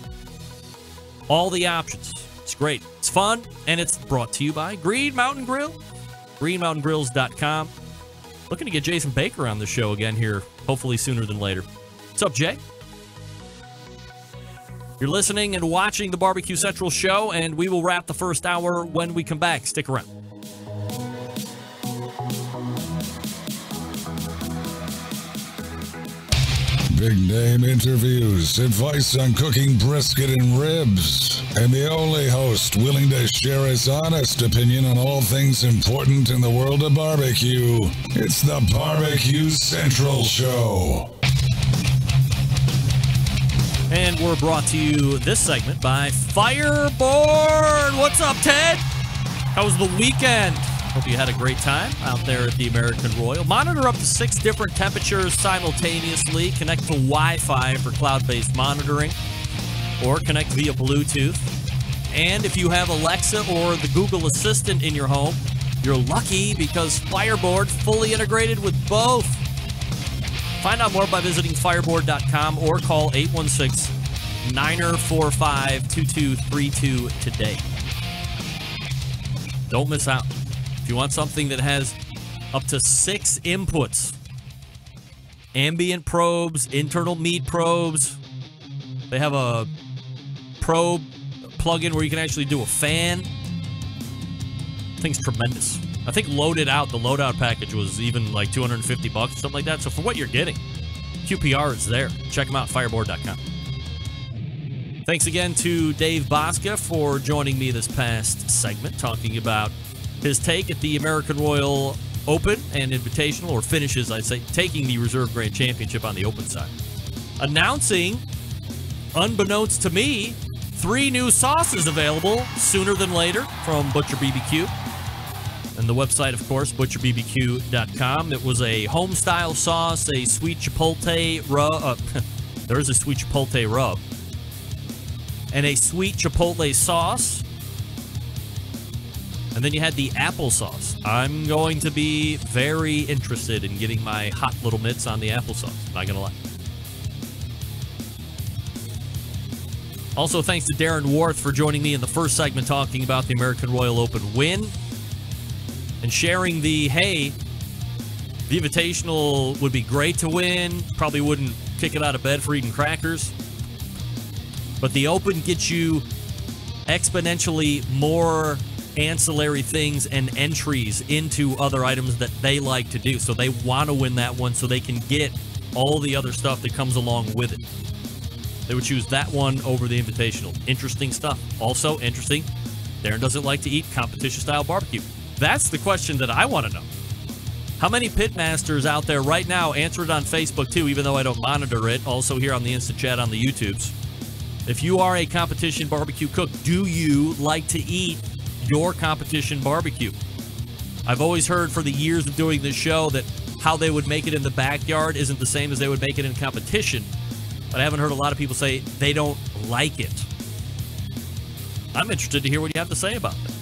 All the options. It's great. It's fun, and it's brought to you by Green Mountain Grill. GreenMountainGrills.com. Looking to get Jason Baker on the show again here, hopefully sooner than later. What's up, Jay? You're listening and watching the Barbecue Central show, and we will wrap the first hour when we come back. Stick around. Big name interviews, advice on cooking brisket and ribs, and the only host willing to share his honest opinion on all things important in the world of barbecue. It's the Barbecue Central Show. And we're brought to you this segment by Fireboard. What's up, Ted? How was the weekend? Hope you had a great time out there at the American Royal. Monitor up to 6 different temperatures simultaneously. Connect to Wi-Fi for cloud-based monitoring, or connect via Bluetooth. And if you have Alexa or the Google Assistant in your home, you're lucky because Fireboard fully integrated with both. Find out more by visiting fireboard.com or call 816-945-2232 today. Don't miss out. If you want something that has up to 6 inputs, ambient probes, internal meat probes, they have a probe plug-in where you can actually do a fan. Thing's tremendous. I think loaded out, the loadout package was even like $250 or something like that. So for what you're getting, QPR is there. Check them out, fireboard.com. Thanks again to Dave Bosca for joining me this past segment, talking about his take at the American Royal Open and Invitational, or finishes, I'd say, taking the Reserve Grand Championship on the Open side. Announcing, unbeknownst to me, 3 new sauces available sooner than later from Butcher BBQ. And the website, of course, butcherbbq.com. It was a home-style sauce, a sweet chipotle rub. There is a sweet chipotle rub. And a sweet chipotle sauce. And then you had the applesauce. I'm going to be very interested in getting my hot little mitts on the applesauce. Not going to lie. Also, thanks to Darren Worth for joining me in the first segment talking about the American Royal Open win. And sharing the, hey, the Invitational would be great to win. Probably wouldn't kick it out of bed for eating crackers. But the Open gets you exponentially more ancillary things and entries into other items that they like to do. So they want to win that one so they can get all the other stuff that comes along with it. They would choose that one over the Invitational. Interesting stuff. Also interesting, Darren doesn't like to eat competition-style barbecue. That's the question that I want to know. How many pitmasters out there right now, answer it on Facebook too, even though I don't monitor it, also here on the Instant Chat on the YouTubes. If you are a competition barbecue cook, do you like to eat your competition barbecue? I've always heard for the years of doing this show that how they would make it in the backyard isn't the same as they would make it in competition. But I haven't heard a lot of people say they don't like it. I'm interested to hear what you have to say about that.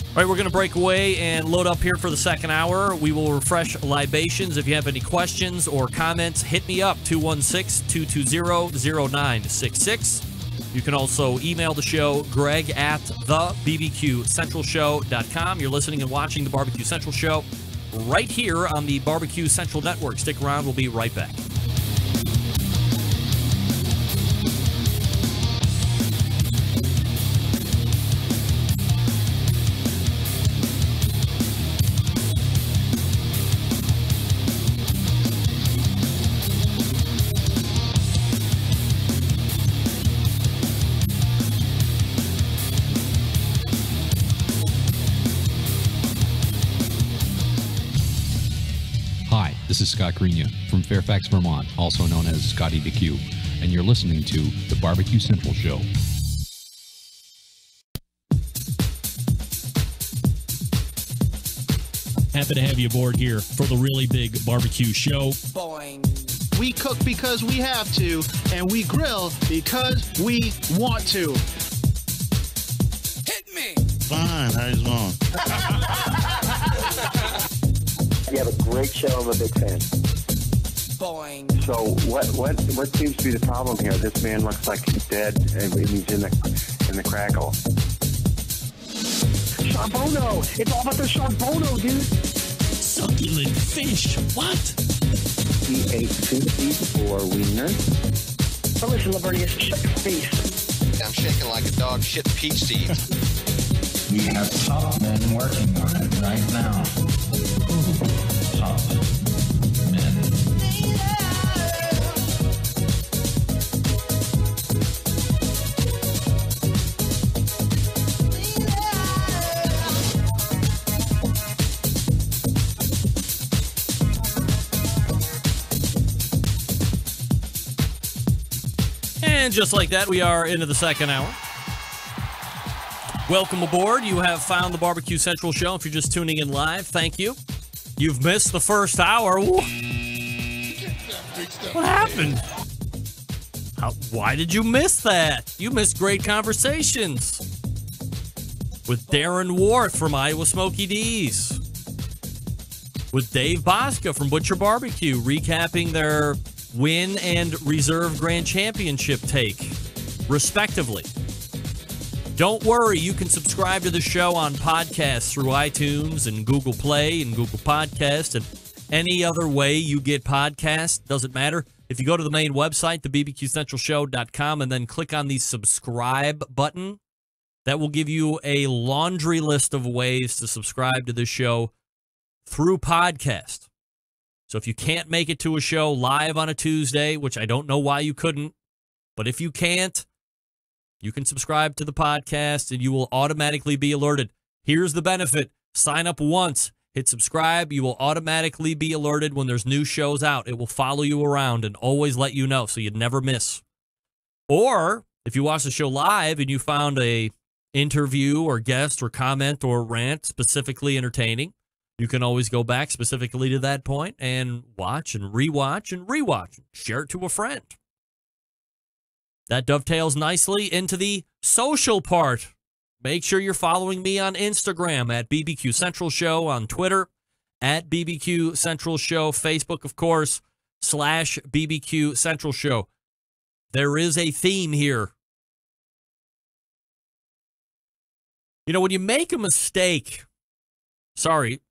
All right, we're going to break away and load up here for the second hour. We will refresh libations. If you have any questions or comments, hit me up, 216-220-0966. You can also email the show, Greg at thebbqcentralshow.com. You're listening and watching the Barbecue Central Show right here on the Barbecue Central Network. Stick around. We'll be right back. This is Scott Greenya from Fairfax, Vermont, also known as Scotty BQ, and you're listening to the Barbecue Central Show. Happy to have you aboard here for the really big barbecue show. Boing. We cook because we have to, and we grill because we want to. Hit me! Fine, how's it going? You have a great show. I'm a big fan. Boing. So what seems to be the problem here? This man looks like he's dead, and he's in the crackle. Charbono! It's all about the charbono, dude. Succulent fish. What? He ate feces or wiener. Oh, listen, Lavernius, shut your face. I'm shaking like a dog shit peach seeds. We have top men working on it right now. Top men. And just like that, we are into the second hour. Welcome aboard. You have found the Barbecue Central Show. If you're just tuning in live, thank you. You've missed the first hour. What happened? Why did you miss that? You missed great conversations with Darren Ward from Iowa Smoky D's, with Dave Bosca from Butcher Barbecue, recapping their win and reserve grand championship take, respectively. Don't worry, you can subscribe to the show on podcasts through iTunes and Google Play and Google Podcast and any other way you get podcasts. Doesn't matter. If you go to the main website, the bbqcentralshow.com, and then click on the subscribe button, that will give you a laundry list of ways to subscribe to the show through podcast. So if you can't make it to a show live on a Tuesday, which I don't know why you couldn't, but if you can't, you can subscribe to the podcast and you will automatically be alerted. Here's the benefit. Sign up once, hit subscribe. You will automatically be alerted when there's new shows out. It will follow you around and always let you know so you'd never miss. Or if you watch the show live and you found a interview or guest or comment or rant specifically entertaining, you can always go back specifically to that point and watch and rewatch and rewatch. Share it to a friend. That dovetails nicely into the social part. Make sure you're following me on Instagram at BBQ Central Show, on Twitter at BBQ Central Show, Facebook, of course, /BBQ Central Show. There is a theme here. You know, when you make a mistake, sorry,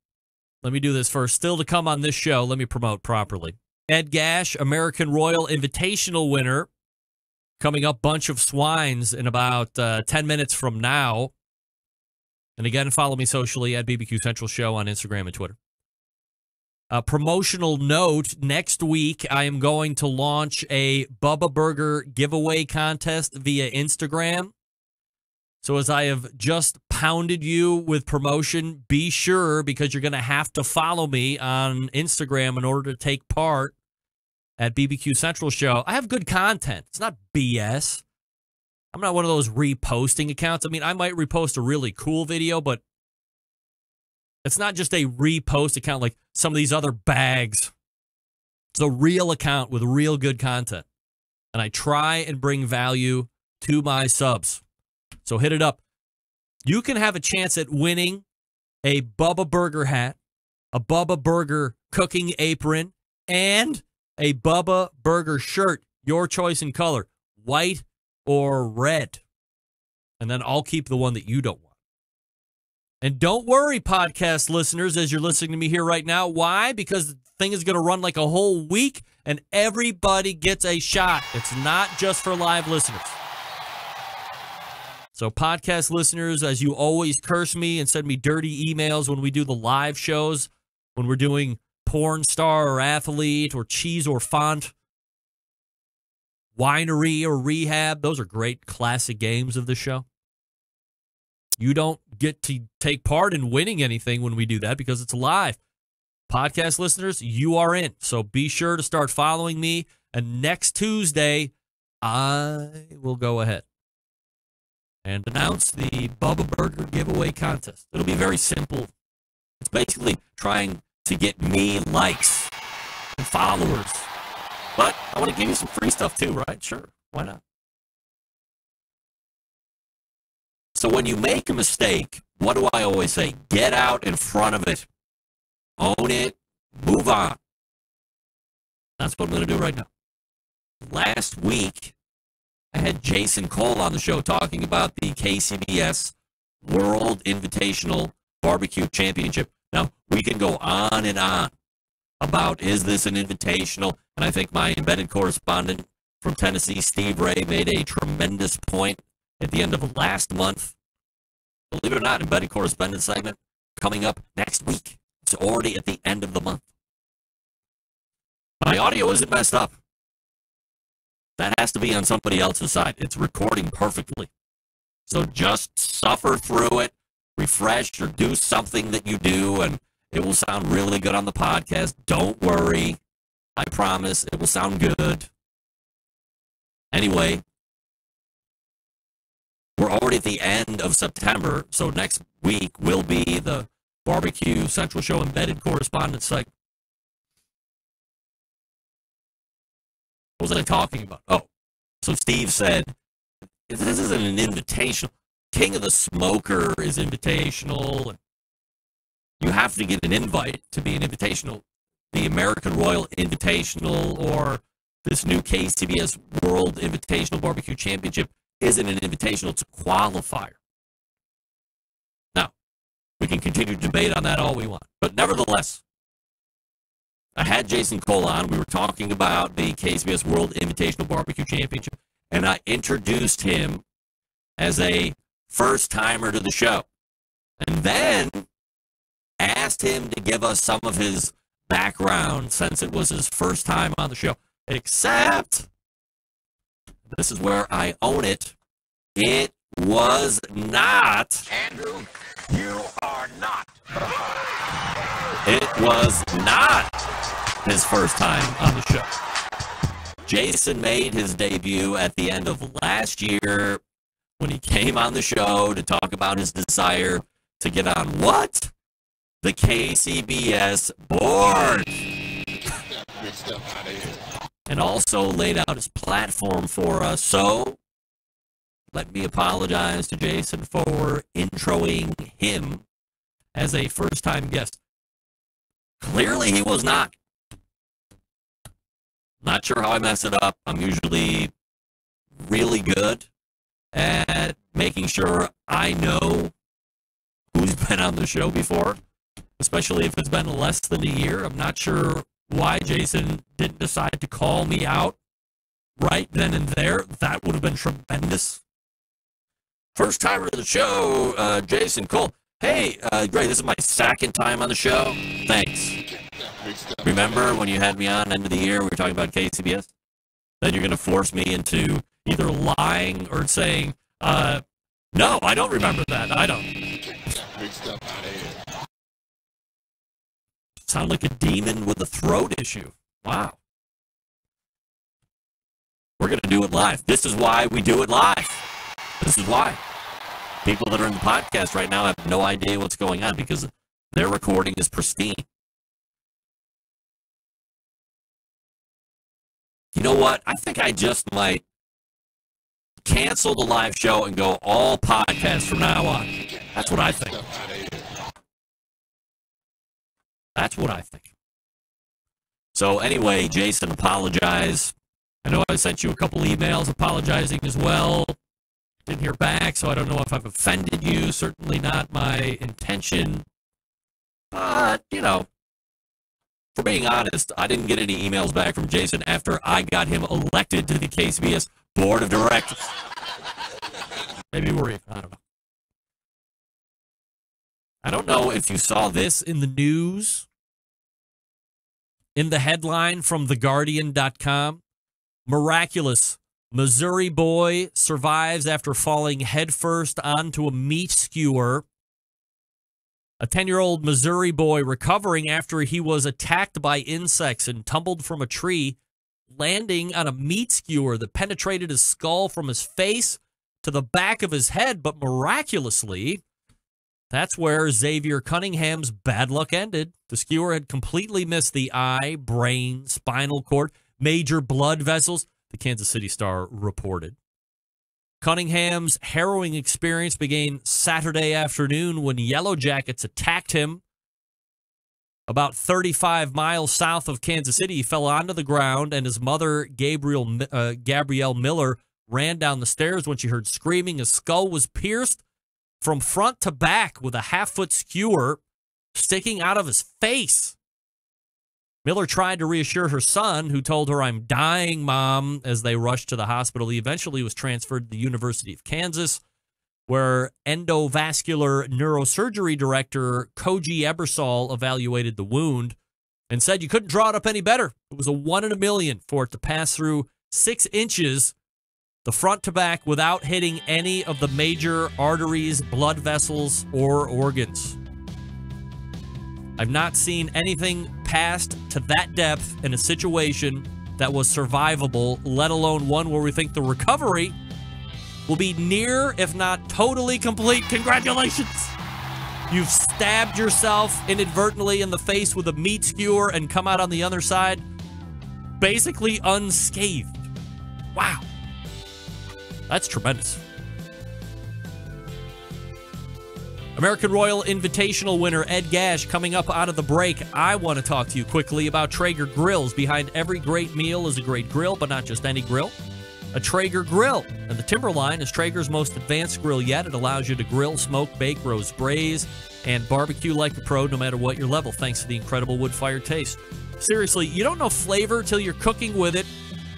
let me do this first. Still to come on this show, let me promote properly. Ed Gash, American Royal Invitational winner, coming up, Bunch of Swines in about 10 minutes from now. And again, follow me socially at BBQ Central Show on Instagram and Twitter. A promotional note, next week I am going to launch a Bubba Burger giveaway contest via Instagram. So as I have just pounded you with promotion, be sure, because you're going to have to follow me on Instagram in order to take part at BBQ Central Show. I have good content. It's not BS. I'm not one of those reposting accounts. I mean, I might repost a really cool video, but it's not just a repost account like some of these other bags. It's a real account with real good content. And I try and bring value to my subs. So hit it up. You can have a chance at winning a Bubba Burger hat, a Bubba Burger cooking apron, and a Bubba Burger shirt. Your choice in color, white or red. And then I'll keep the one that you don't want. And don't worry, podcast listeners, as you're listening to me here right now. Why? Because the thing is going to run like a whole week, and everybody gets a shot. It's not just for live listeners. So podcast listeners, as you always curse me and send me dirty emails when we do the live shows, when we're doing porn star or athlete or cheese or font, winery or rehab, those are great classic games of the show. You don't get to take part in winning anything when we do that because it's live. Podcast listeners, you are in. So be sure to start following me. And next Tuesday, I will go ahead and announce the Bubba Burger giveaway contest. It'll be very simple. It's basically trying to get me likes and followers. But I want to give you some free stuff too, right? Sure. Why not? So when you make a mistake, what do I always say? Get out in front of it. Own it. Move on. That's what I'm going to do right now. Last week, I had Jason Cole on the show talking about the KCBS World Invitational Barbecue Championship. Now, we can go on and on about, is this an invitational? And I think my embedded correspondent from Tennessee, Steve Ray, made a tremendous point at the end of last month. Believe it or not, embedded correspondent segment coming up next week. It's already at the end of the month. My audio isn't messed up. That has to be on somebody else's side. It's recording perfectly. So just suffer through it, refresh, or do something that you do, and it will sound really good on the podcast. Don't worry. I promise it will sound good. Anyway, we're already at the end of September, so next week will be the Barbecue Central Show embedded correspondence site. What was I talking about? Oh, so Steve said, this isn't an invitational. King of the Smoker is invitational. And you have to get an invite to be an invitational. The American Royal Invitational or this new KCBS World Invitational Barbecue Championship isn't an invitational, it's a qualifier. Now, we can continue to debate on that all we want. But nevertheless, I had Jason Cole on. We were talking about the KCBS World Invitational Barbecue Championship, and I introduced him as a first-timer to the show. And then asked him to give us some of his background since it was his first time on the show. Except, this is where I own it, it was not. Andrew, you are not. It was not his first time on the show. Jason made his debut at the end of last year when he came on the show to talk about his desire to get on what? The KCBS board. And also laid out his platform for us. So let me apologize to Jason for introing him as a first-time guest. Clearly he was not. Not sure how I mess it up. I'm usually really good at making sure I know who's been on the show before, especially if it's been less than a year. I'm not sure why Jason didn't decide to call me out right then and there. That would have been tremendous. First timer of the show, Jason Cole. Hey, great, this is my second time on the show. Thanks. Remember when you had me on end of the year, we were talking about KCBS? Then you're going to force me into either lying or saying, no, I don't remember that. I don't. Sound like a demon with a throat issue. Wow. We're going to do it live. This is why we do it live. This is why. People that are in the podcast right now have no idea what's going on because their recording is pristine. You know what? I think I just might cancel the live show and go all podcasts from now on. That's what I think. That's what I think. So anyway, Jason, apologize. I know I sent you a couple emails apologizing as well. Didn't hear back, so I don't know if I've offended you. Certainly not my intention. But, you know, for being honest, I didn't get any emails back from Jason after I got him elected to the KCBS Board of Directors. Maybe we're even. I don't know. I don't know if you saw this in the news. In the headline from TheGuardian.com, miraculous. Missouri boy survives after falling headfirst onto a meat skewer. A 10-year-old Missouri boy recovering after he was attacked by insects and tumbled from a tree, landing on a meat skewer that penetrated his skull from his face to the back of his head. But miraculously, that's where Xavier Cunningham's bad luck ended. The skewer had completely missed the eye, brain, spinal cord, major blood vessels, the Kansas City Star reported. Cunningham's harrowing experience began Saturday afternoon when Yellow Jackets attacked him. About 35 miles south of Kansas City, he fell onto the ground, and his mother, Gabrielle Miller, ran down the stairs when she heard screaming. His skull was pierced from front to back with a half-foot skewer sticking out of his face. Miller tried to reassure her son, who told her, "I'm dying, Mom," as they rushed to the hospital. He eventually was transferred to the University of Kansas, where endovascular neurosurgery director Koji Ebersol evaluated the wound and said you couldn't draw it up any better. It was a 1 in a million for it to pass through 6 inches, the front to back, without hitting any of the major arteries, blood vessels, or organs. I've not seen anything passed to that depth in a situation that was survivable, let alone one where we think the recovery will be near, if not totally complete. Congratulations! You've stabbed yourself inadvertently in the face with a meat skewer and come out on the other side basically unscathed. Wow. That's tremendous. American Royal Invitational winner Ed Gash coming up out of the break. I want to talk to you quickly about Traeger grills. Behind every great meal is a great grill, but not just any grill. A Traeger grill. And the Timberline is Traeger's most advanced grill yet. It allows you to grill, smoke, bake, roast, braise, and barbecue like a pro no matter what your level, thanks to the incredible wood-fired taste. Seriously, you don't know flavor till you're cooking with it.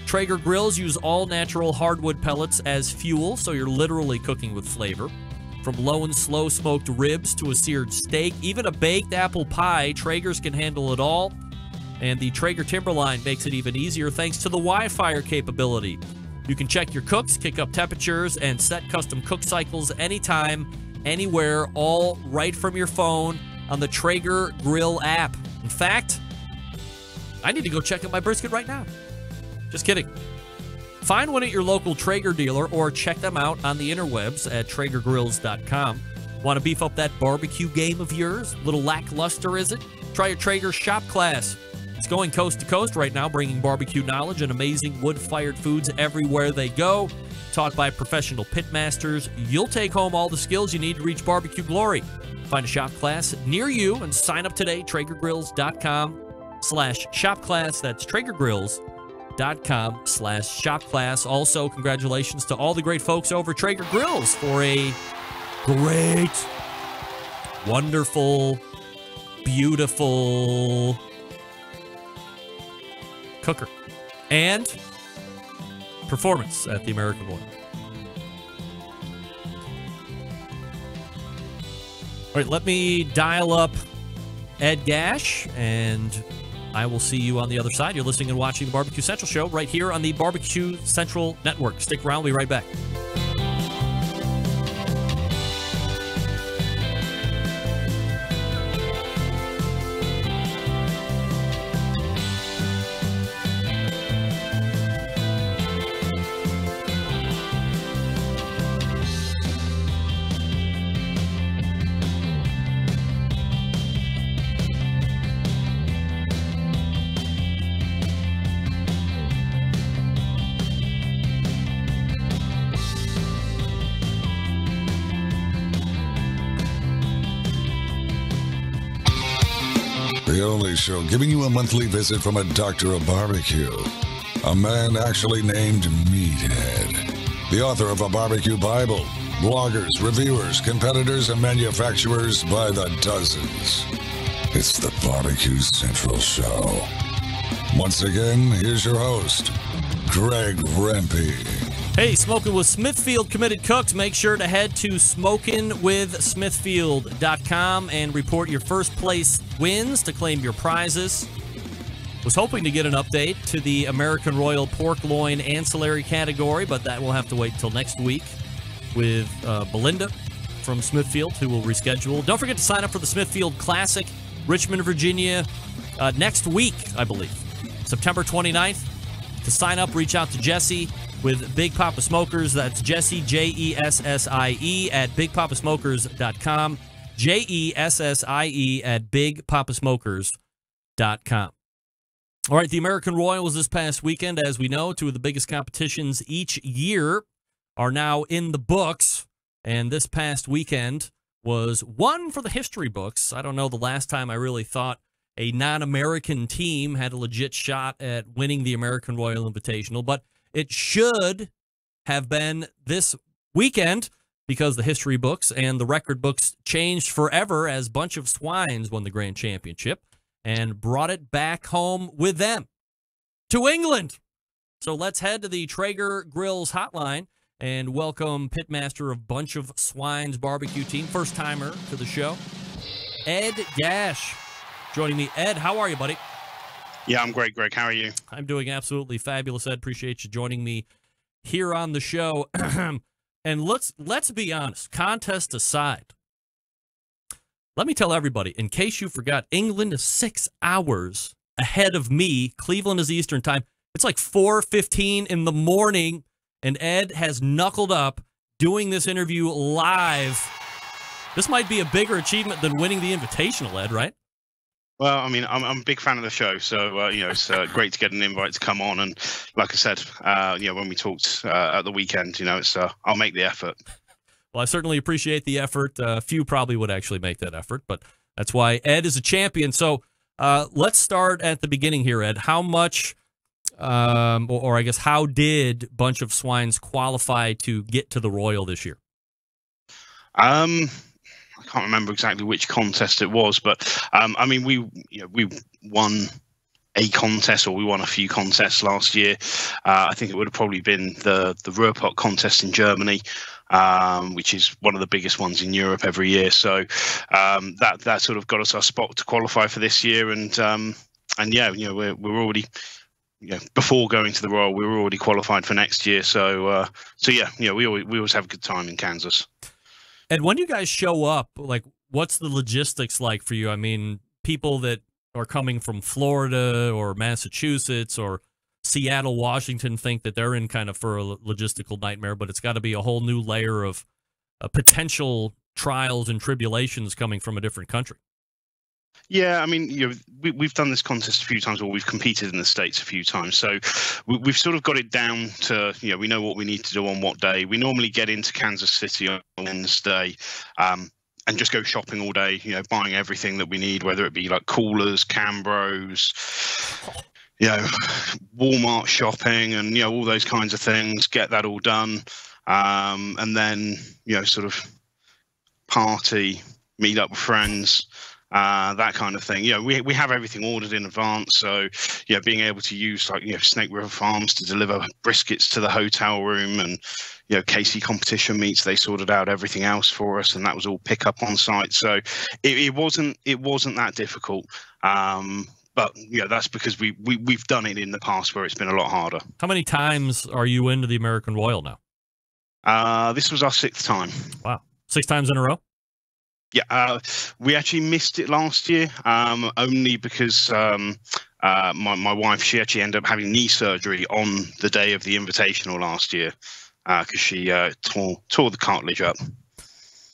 Traeger grills use all-natural hardwood pellets as fuel, so you're literally cooking with flavor. From low and slow smoked ribs to a seared steak, even a baked apple pie, Traeger's can handle it all. And the Traeger Timberline makes it even easier thanks to the Wi-Fi capability. You can check your cooks, kick up temperatures, and set custom cook cycles anytime, anywhere, all right from your phone on the Traeger Grill app. In fact, I need to go check out my brisket right now. Just kidding. Find one at your local Traeger dealer or check them out on the interwebs at TraegerGrills.com. Want to beef up that barbecue game of yours? A little lackluster, is it? Try your Traeger Shop Class. It's going coast to coast right now, bringing barbecue knowledge and amazing wood-fired foods everywhere they go. Taught by professional pitmasters, you'll take home all the skills you need to reach barbecue glory. Find a shop class near you and sign up today, TraegerGrills.com/shopclass. That's TraegerGrills.com/shopclass. Also, congratulations to all the great folks over at Traeger Grills for a great, wonderful, beautiful cooker and performance at the American One. All right, let me dial up Ed Gash, and I will see you on the other side. You're listening and watching the Barbecue Central Show right here on the Barbecue Central Network. Stick around. We'll be right back. only show giving you a monthly visit from a doctor of barbecue. A man actually named Meathead. The author of a barbecue Bible. Bloggers, reviewers, competitors, and manufacturers by the dozens. It's the Barbecue Central Show. Once again, here's your host, Greg Rempe. Hey, Smoking with Smithfield committed cooks. Make sure to head to smokingwithsmithfield.com and report your first place wins to claim your prizes. Was hoping to get an update to the American Royal Pork Loin Ancillary category, but that will have to wait till next week with Belinda from Smithfield, who will reschedule. Don't forget to sign up for the Smithfield Classic, Richmond, Virginia, next week, I believe, September 29th. To sign up, reach out to Jesse with Big Papa Smokers. That's Jesse, Jessie, at bigpapasmokers.com. Jessie at bigpapasmokers.com. All right, the American Royal was this past weekend. As we know, two of the biggest competitions each year are now in the books. And this past weekend was one for the history books. I don't know the last time I really thought a non-American team had a legit shot at winning the American Royal Invitational, but it should have been this weekend because the history books and the record books changed forever as Bunch of Swines won the Grand Championship and brought it back home with them to England. So let's head to the Traeger Grills hotline and welcome pitmaster of Bunch of Swines barbecue team, first-timer to the show, Ed Gash, joining me. Ed, how are you, buddy? Yeah, I'm great, Greg. How are you? I'm doing absolutely fabulous, Ed. Appreciate you joining me here on the show. And let's be honest, contest aside, let me tell everybody, in case you forgot, England is 6 hours ahead of me. Cleveland is Eastern time. It's like 4:15 in the morning, and Ed has knuckled up doing this interview live. This might be a bigger achievement than winning the Invitational, Ed, right? Well, I mean, I'm a big fan of the show, so it's great to get an invite to come on. And like I said, when we talked at the weekend, I'll make the effort. Well, I certainly appreciate the effort. Few probably would actually make that effort, but that's why Ed is a champion. So let's start at the beginning here, Ed. How much, or I guess, how did Bunch of Swines qualify to get to the Royal this year? I can't remember exactly which contest it was, but I mean, we won a contest, or we won a few contests last year. I think it would have probably been the Ruhrpott contest in Germany, which is one of the biggest ones in Europe every year. So that sort of got us our spot to qualify for this year, and yeah, we're already. Before going to the Royal, we were already qualified for next year. So yeah, we always have a good time in Kansas. And when you guys show up, like, what's the logistics like for you? I mean, people that are coming from Florida or Massachusetts or Seattle, Washington think that they're in kind of for a logistical nightmare, but it's got to be a whole new layer of potential trials and tribulations coming from a different country. Yeah, I mean, we've done this contest a few times, or we've competed in the States a few times. So we've sort of got it down to, we know what we need to do on what day. We normally get into Kansas City on Wednesday and just go shopping all day, buying everything that we need, whether it be like coolers, Cambros, Walmart shopping and, all those kinds of things, get that all done. And then, sort of party, meet up with friends. That kind of thing. We have everything ordered in advance. So, being able to use Snake River Farms to deliver briskets to the hotel room, and Casey Competition Meats, they sorted out everything else for us, and that was all pick up on site. So it wasn't that difficult. But that's because we've done it in the past where it's been a lot harder. How many times are you into the American Royal now? This was our 6th time. Wow, 6 times in a row. Yeah, we actually missed it last year, only because my wife, she actually ended up having knee surgery on the day of the Invitational last year because she tore the cartilage up.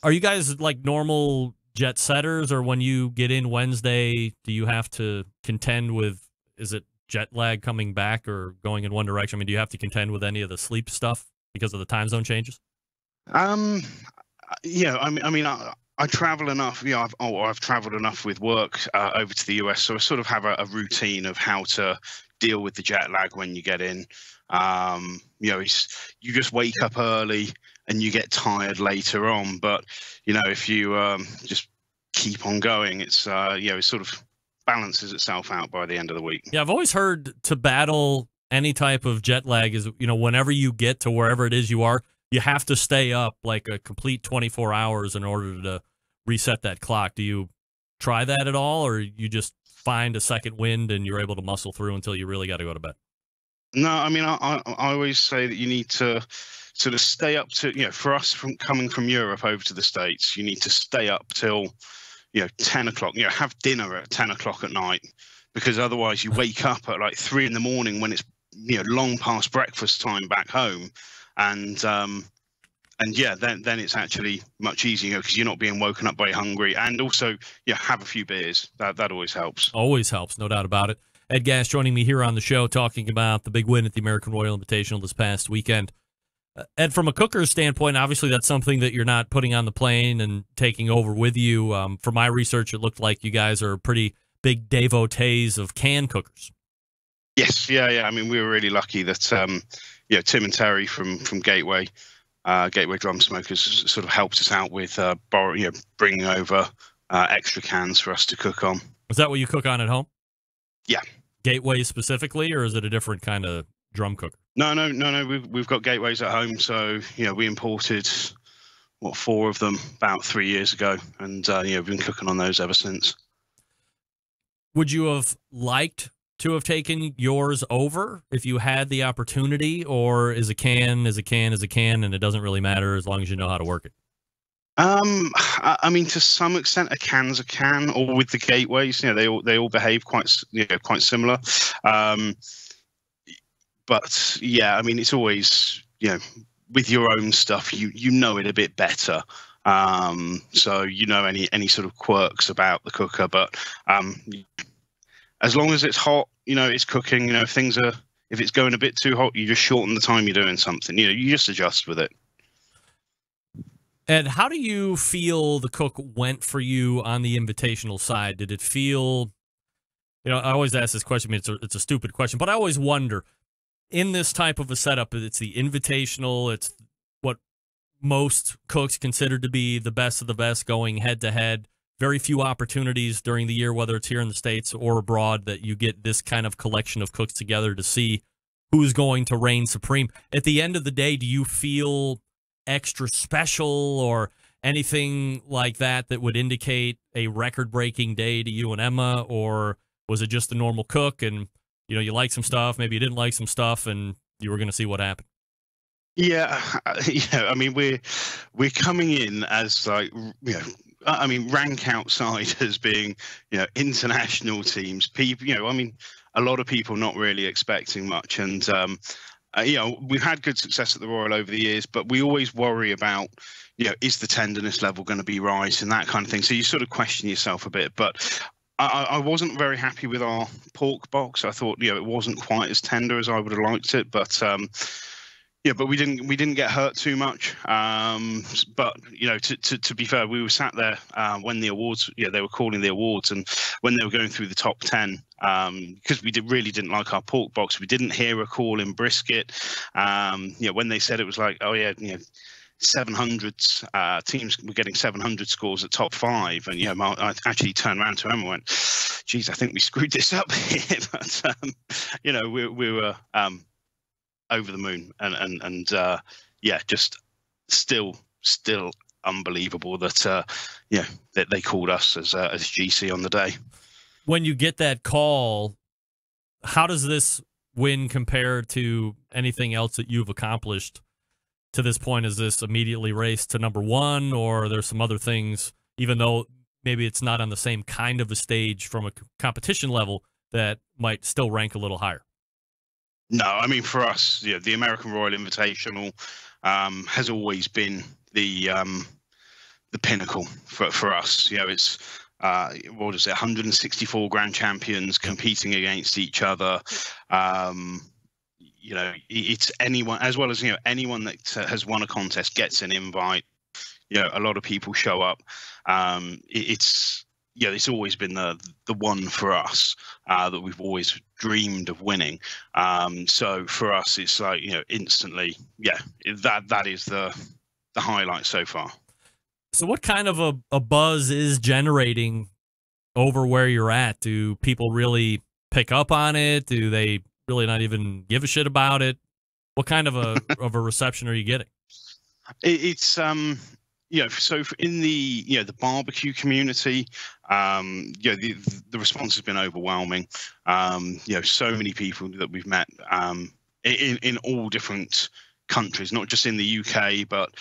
Are you guys like normal jet setters, or when you get in Wednesday, do you have to contend with, is it jet lag coming back or going in one direction? I mean, do you have to contend with any of the sleep stuff because of the time zone changes? Yeah, I mean, I travel enough. I've traveled enough with work over to the US, so I sort of have a routine of how to deal with the jet lag when you get in. You just wake up early and you get tired later on. But if you just keep on going, it's it sort of balances itself out by the end of the week. Yeah, I've always heard to battle any type of jet lag is, whenever you get to wherever it is you are, you have to stay up like a complete 24 hours in order to reset that clock. Do you try that at all, or you just find a second wind and you're able to muscle through until you really got to go to bed? No, I mean, I always say that you need to sort of stay up to, for us coming from Europe over to the States, you need to stay up till 10 o'clock, have dinner at 10 o'clock at night, because otherwise you wake up at like 3 in the morning when it's, long past breakfast time back home. And then it's actually much easier because you're not being woken up by hungry. And also, have a few beers. That always helps. Always helps, no doubt about it. Ed Gass joining me here on the show talking about the big win at the American Royal Invitational this past weekend. Ed, from a cooker's standpoint, obviously that's something that you're not putting on the plane and taking over with you. From my research, it looked like you guys are pretty big devotees of can cookers. Yes, yeah. I mean, we were really lucky that Tim and Terry from Gateway Drum Smokers sort of helped us out with bringing over extra cans for us to cook on. Is that what you cook on at home? Yeah. Gateway specifically, or is it a different kind of drum cooker? No. We've got Gateways at home, so we imported 4 of them about 3 years ago, and we've been cooking on those ever since. Would you have liked to have taken yours over if you had the opportunity, or is a can, and it doesn't really matter as long as you know how to work it? I mean, to some extent, a can's a can, or with the Gateways, they all behave quite similar. But yeah, I mean, it's always, with your own stuff, you know it a bit better. So any sort of quirks about the cooker, but as long as it's hot, it's cooking. If it's going a bit too hot, you just shorten the time you're doing something. You just adjust with it. Ed, how do you feel the cook went for you on the invitational side? Did it feel, I always ask this question. I mean, it's a stupid question, but I always wonder, in this type of a setup, it's the invitational, it's what most cooks consider to be the best of the best going head to head. Very few opportunities during the year, whether it's here in the States or abroad, that you get this kind of collection of cooks together to see who's going to reign supreme. At the end of the day, do you feel extra special or anything like that would indicate a record-breaking day to you and Emma, or was it just the normal cook and you liked some stuff, maybe you didn't like some stuff, and you were going to see what happened? Yeah, I mean, we're coming in as rank outside as being international teams. People, a lot of people not really expecting much, and we've had good success at the Royal over the years, but we always worry about, is the tenderness level going to be right and that kind of thing. So you sort of question yourself a bit. But I wasn't very happy with our pork box. I thought, it wasn't quite as tender as I would have liked it. But but we didn't get hurt too much. But to be fair, we were sat there when the awards, they were calling the awards, and when they were going through the top 10, because we really didn't like our pork box. We didn't hear a call in brisket. When they said it was like, 700s, teams were getting 700 scores at top 5, and I actually turned around to Emma and went, "Geez, I think we screwed this up here." But we were over the moon, and just still unbelievable that that they called us as GC on the day. When you get that call, how does this win compare to anything else that you've accomplished to this point? Is this immediately raced to number 1, or there's some other things, even though maybe it's not on the same kind of a stage from a competition level, that might still rank a little higher? No, I mean, for us, the American Royal Invitational has always been the pinnacle for us. It's what is it, 164 grand champions competing against each other. It's anyone, as well as anyone that has won a contest gets an invite. a lot of people show up. It's always been the one for us that we've always dreamed of winning. So for us, it's like, instantly, that is the highlight so far. So what kind of a buzz is generating over where you're at? Do people really pick up on it? Do they really not even give a shit about it? What kind of a reception are you getting? It's so in the barbecue community, the response has been overwhelming. So many people that we've met in all different countries, not just in the UK, but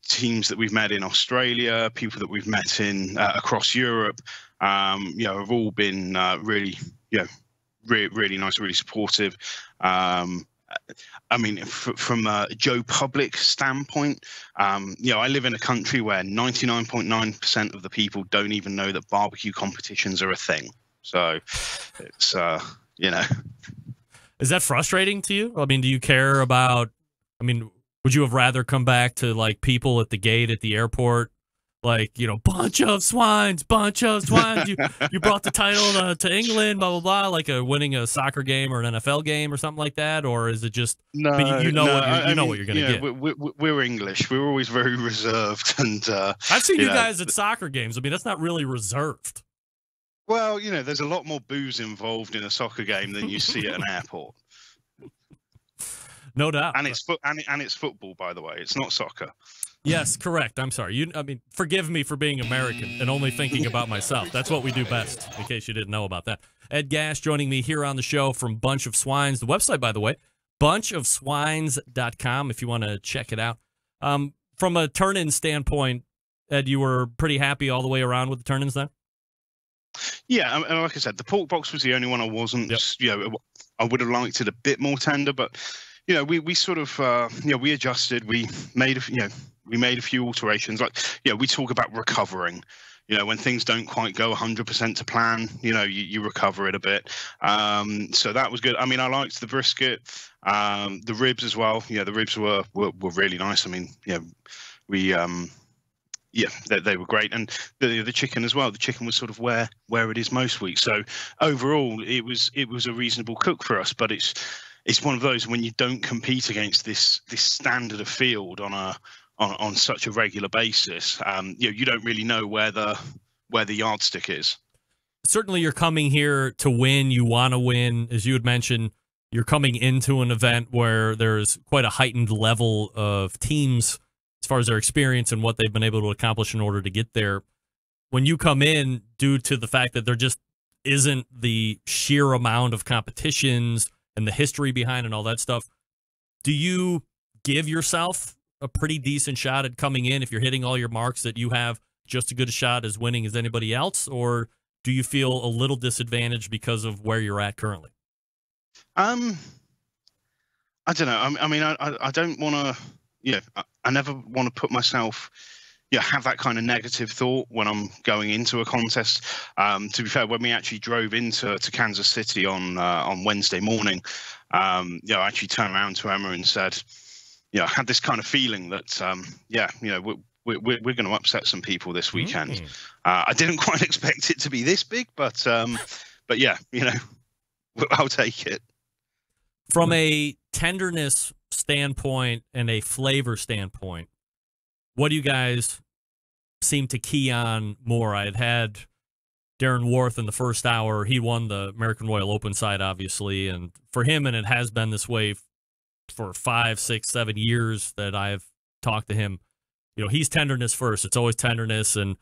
teams that we've met in Australia, people that we've met in across Europe, have all been really nice, really supportive. I mean, from a Joe Public standpoint, I live in a country where 99.9% of the people don't even know that barbecue competitions are a thing. So it's, Is that frustrating to you? I mean, do you care about, would you have rather come back to like people at the gate at the airport? Like, bunch of swines. You brought the title to England, blah, blah, blah, like winning a soccer game or an NFL game or something like that? Or is it just, no, you know what you're going to get? We're English. We're always very reserved. And I've seen you guys at soccer games. I mean, that's not really reserved. Well, there's a lot more booze involved in a soccer game than you see at an airport. No doubt. And it's football, by the way. It's not soccer. Yes, correct. I'm sorry. Forgive me for being American and only thinking about myself. That's what we do best, in case you didn't know about that. Ed Gash joining me here on the show from Bunch of Swines. The website, by the way, bunchofswines.com, if you want to check it out. From a turn-in standpoint, Ed, you were pretty happy all the way around with the turn-ins then? Yeah, and like I said, the pork box was the only one I wasn't. Yep. I would have liked it a bit more tender, but we sort of we adjusted. We made a few alterations. Like we talk about recovering. When things don't quite go 100% to plan, you recover it a bit. So that was good. I mean, I liked the brisket, the ribs as well. The ribs were really nice. I mean, they were great, and the chicken as well. The chicken was sort of where it is most weeks. So overall, it was a reasonable cook for us. But it's one of those when you don't compete against this standard of field on such a regular basis. You don't really know where the yardstick is. Certainly, you're coming here to win. You want to win, as you had mentioned. You're coming into an event where there's quite a heightened level of teams as far as their experience and what they've been able to accomplish in order to get there. When you come in, due to the fact that there just isn't the sheer amount of competitions and the history behind and all that stuff, do you give yourself a pretty decent shot at coming in if you're hitting all your marks, that you have just as good a shot as winning as anybody else? Or do you feel a little disadvantaged because of where you're at currently? I don't know. I mean, I don't want to, I never want to put myself, have that kind of negative thought when I'm going into a contest. To be fair, when we actually drove into Kansas City on Wednesday morning, I actually turned around to Emma and said, I had this kind of feeling that, we're going to upset some people this weekend. I didn't quite expect it to be this big, but yeah, I'll take it. From a tenderness standpoint and a flavor standpoint, what do you guys seem to key on more? I had Darren Worth in the first hour. He won the American Royal Open side, obviously, and for him, and it has been this way for 5, 6, 7 years that I've talked to him, he's tenderness first. It's always tenderness and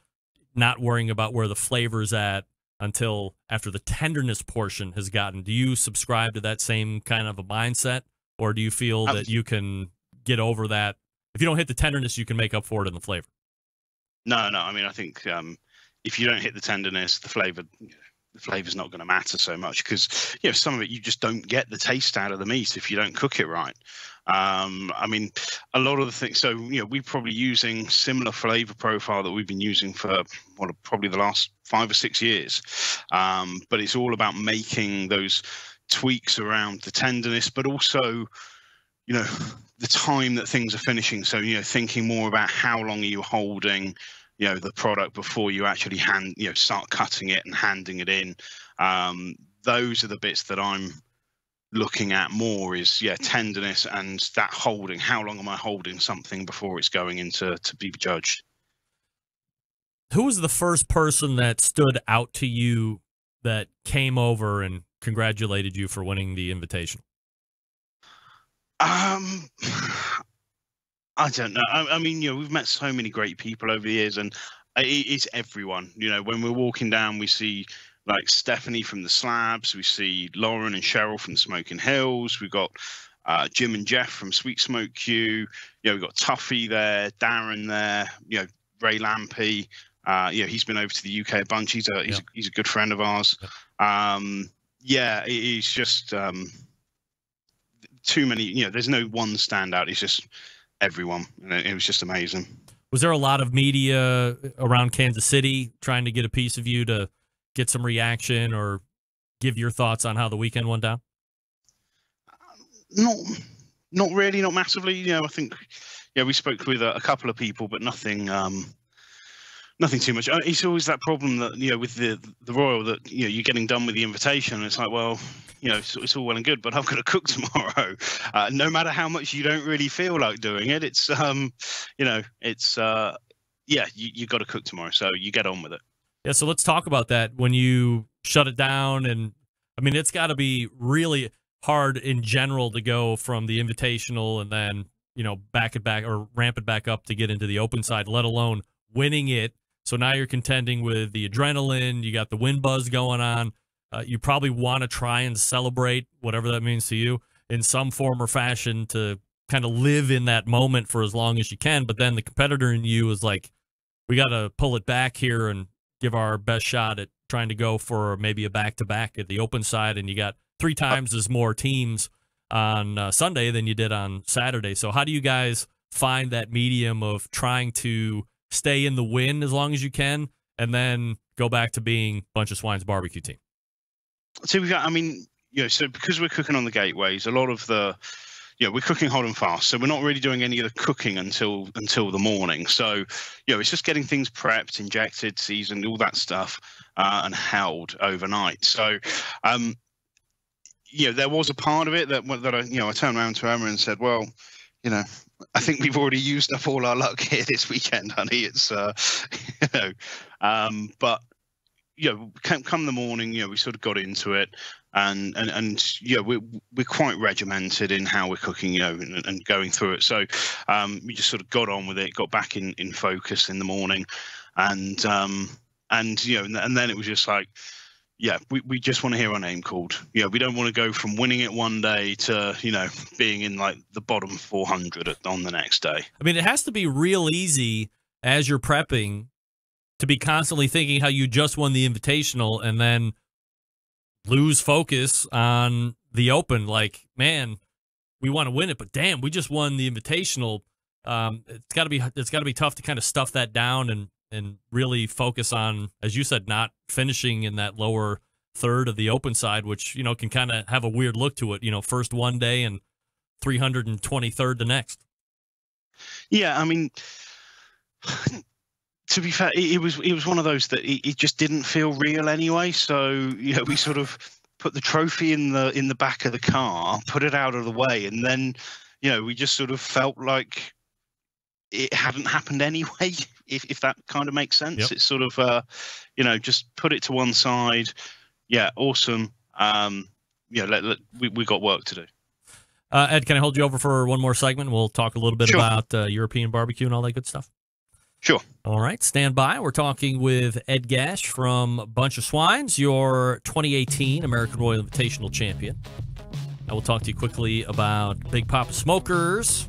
not worrying about where the flavor's at until after the tenderness portion has gotten. Do you subscribe to that same kind of a mindset, or do you feel that you can get over that? If you don't hit the tenderness, you can make up for it in the flavor. No. I mean, I think if you don't hit the tenderness, the flavor's not going to matter so much, because some of it you just don't get the taste out of the meat if you don't cook it right. I mean, a lot of the things. So we're probably using similar flavor profile that we've been using for probably the last 5 or 6 years. But it's all about making those tweaks around the tenderness, but also the time that things are finishing. So, thinking more about how long are you holding, the product before you actually start cutting it and handing it in. Those are the bits that I'm looking at more is, tenderness and that holding. How long am I holding something before it's going into to be judged? Who was the first person that stood out to you that came over and congratulated you for winning the invitation? I don't know. I mean, we've met so many great people over the years, and it's everyone. When we're walking down, we see like Stephanie from the Slabs, we see Lauren and Cheryl from the Smoking Hills, we've got Jim and Jeff from Sweet Smoke Q, we've got Tuffy there, Darren there, Ray Lampy. He's been over to the UK a bunch. He's a good friend of ours. It's just too many. There's no one standout. It's just everyone, and it was just amazing. Was there a lot of media around Kansas City trying to get a piece of you to get some reaction or give your thoughts on how the weekend went down? Not really, not massively. I think we spoke with a couple of people, but nothing too much. It's always that problem that with the Royal that you're getting done with the invitation, and it's like, well, it's all well and good, but I've got to cook tomorrow. No matter how much you don't really feel like doing it, it's you got to cook tomorrow, so you get on with it. Yeah, so let's talk about that. When you shut it down, and I mean, it's got to be really hard in general to go from the invitational and then back or ramp it back up to get into the open side, let alone winning it. So now you're contending with the adrenaline. You got the win buzz going on. You probably want to try and celebrate, whatever that means to you, in some form or fashion to kind of live in that moment for as long as you can. But then the competitor in you is like, we got to pull it back here and give our best shot at trying to go for maybe a back-to-back at the open side. And you got 3 times as more teams on Sunday than you did on Saturday. So how do you guys find that medium of trying to stay in the win as long as you can, and then go back to being Bunch of Swine's barbecue team? So so because we're cooking on the gateways, a lot of we're cooking hot and fast. So we're not really doing any of the cooking until the morning. So, it's just getting things prepped, injected, seasoned, all that stuff, and held overnight. So, there was a part of it that I turned around to Emma and said, well, I think we've already used up all our luck here this weekend, honey. It's, but come the morning, we sort of got into it, and we're quite regimented in how we're cooking, and going through it. So we just sort of got on with it, got back in focus in the morning, and then it was just like, we just want to hear our name called. We don't want to go from winning it one day to, being in like the bottom 400 on the next day. I mean, it has to be real easy as you're prepping to be constantly thinking how you just won the invitational and then lose focus on the open. Like, man, we want to win it, but damn, we just won the invitational. It's got to be tough to kind of stuff that down and really focus on, as you said, not finishing in that lower third of the open side, which, can kind of have a weird look to it, first one day and 323rd the next. Yeah, I mean, to be fair, it was one of those that it just didn't feel real anyway. So, we sort of put the trophy in the back of the car, put it out of the way, and then, we just sort of felt like it hadn't happened anyway, if that kind of makes sense. Yep. It's sort of, just put it to one side. Yeah, awesome. We got work to do. Ed, can I hold you over for one more segment? We'll talk a little bit about European barbecue and all that good stuff. Sure. All right, stand by. We're talking with Ed Gash from Bunch of Swines, your 2018 American Royal Invitational champion. I will talk to you quickly about Big Papa Smokers,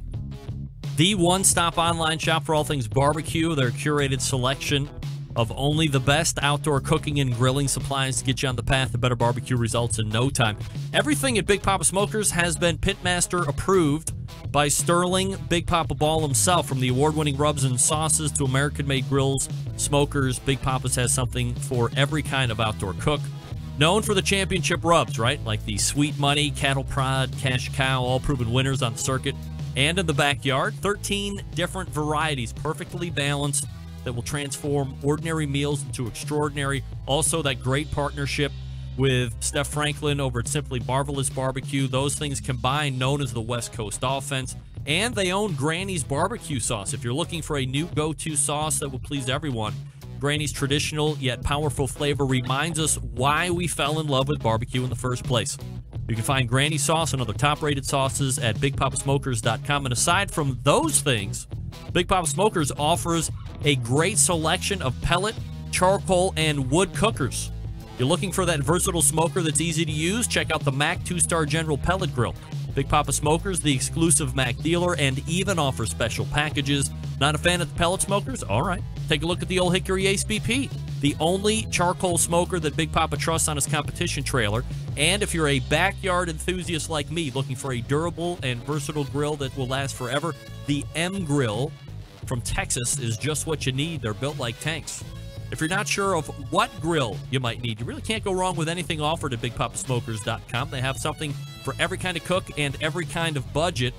the one-stop online shop for all things barbecue. Their curated selection of only the best outdoor cooking and grilling supplies to get you on the path to better barbecue results in no time. Everything at Big Papa Smokers has been Pitmaster approved by Sterling Big Papa Ball himself. From the award-winning rubs and sauces to American-made grills, smokers, Big Papa's has something for every kind of outdoor cook. Known for the championship rubs, right? Like the Sweet Money, Cattle Prod, Cash Cow, all proven winners on the circuit and in the backyard. 13 different varieties, perfectly balanced, that will transform ordinary meals into extraordinary. Also, that great partnership with Steph Franklin over at Simply Marvelous Barbecue. Those things combined, known as the West Coast Offense. And they own Granny's Barbecue Sauce. If you're looking for a new go-to sauce that will please everyone, Granny's traditional yet powerful flavor reminds us why we fell in love with barbecue in the first place. You can find Granny sauce and other top-rated sauces at BigPapaSmokers.com. And aside from those things, Big Papa Smokers offers a great selection of pellet, charcoal, and wood cookers. You're looking for that versatile smoker that's easy to use? Check out the Mac 2-Star General Pellet Grill. Big Papa Smokers, the exclusive Mac dealer, and even offers special packages. Not a fan of the pellet smokers? All right. Take a look at the old Hickory Ace BP, the only charcoal smoker that Big Papa trusts on his competition trailer. And if you're a backyard enthusiast like me, looking for a durable and versatile grill that will last forever, the M Grill from Texas is just what you need. They're built like tanks. If you're not sure of what grill you might need, you really can't go wrong with anything offered at BigPapaSmokers.com. They have something for every kind of cook and every kind of budget.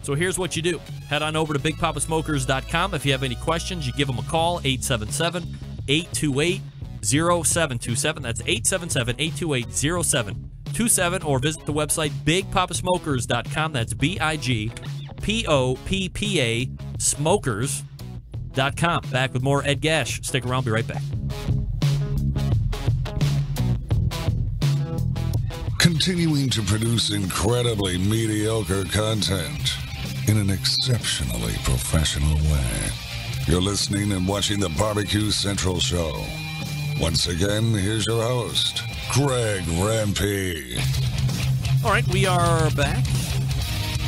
So here's what you do. Head on over to BigPapaSmokers.com. If you have any questions, you give them a call, 877-828-0727. That's 877-828-0727. Or visit the website, BigPapaSmokers.com. That's BIGPOPPA Smokers.com. Back with more Ed Gash. Stick around. Be right back. Continuing to produce incredibly mediocre content in an exceptionally professional way. You're listening and watching the Barbecue Central Show. Once again, here's your host, Greg Rampey. All right, we are back.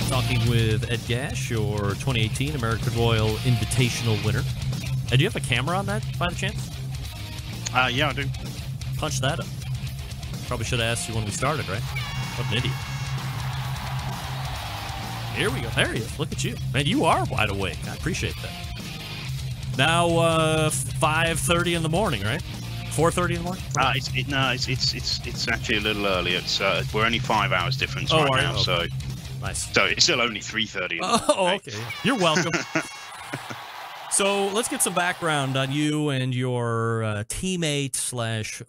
Talking with Ed Gash, your 2018 American Royal Invitational winner. Do you have a camera on that, by the chance? Yeah, I do. Punch that up. Probably should have asked you when we started, right? What an idiot. Here we go. There he is. Look at you. Man, you are wide awake. I appreciate that. Now, 5:30 in the morning, right? 4:30 in the morning? It's actually a little early. It's we're only 5 hours difference right now, okay. so nice. So it's still only 3:30. Oh, okay. You're welcome. So let's get some background on you and your teammate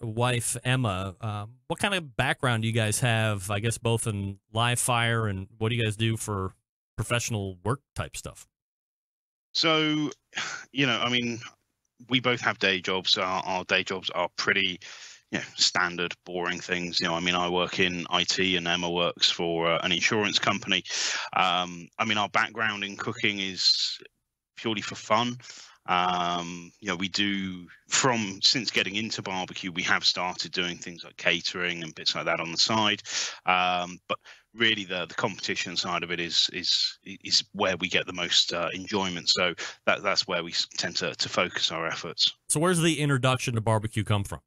/ wife, Emma. What kind of background do you guys have, I guess, both in live fire and what do you guys do for professional work type stuff? So, I mean, we both have day jobs. Our day jobs are pretty, standard, boring things. I mean, I work in IT and Emma works for an insurance company. I mean, our background in cooking is purely for fun. We do, since getting into barbecue, we have started doing things like catering and bits like that on the side. But really the competition side of it is where we get the most enjoyment. So that's where we tend to focus our efforts. So where's the introduction to barbecue come from?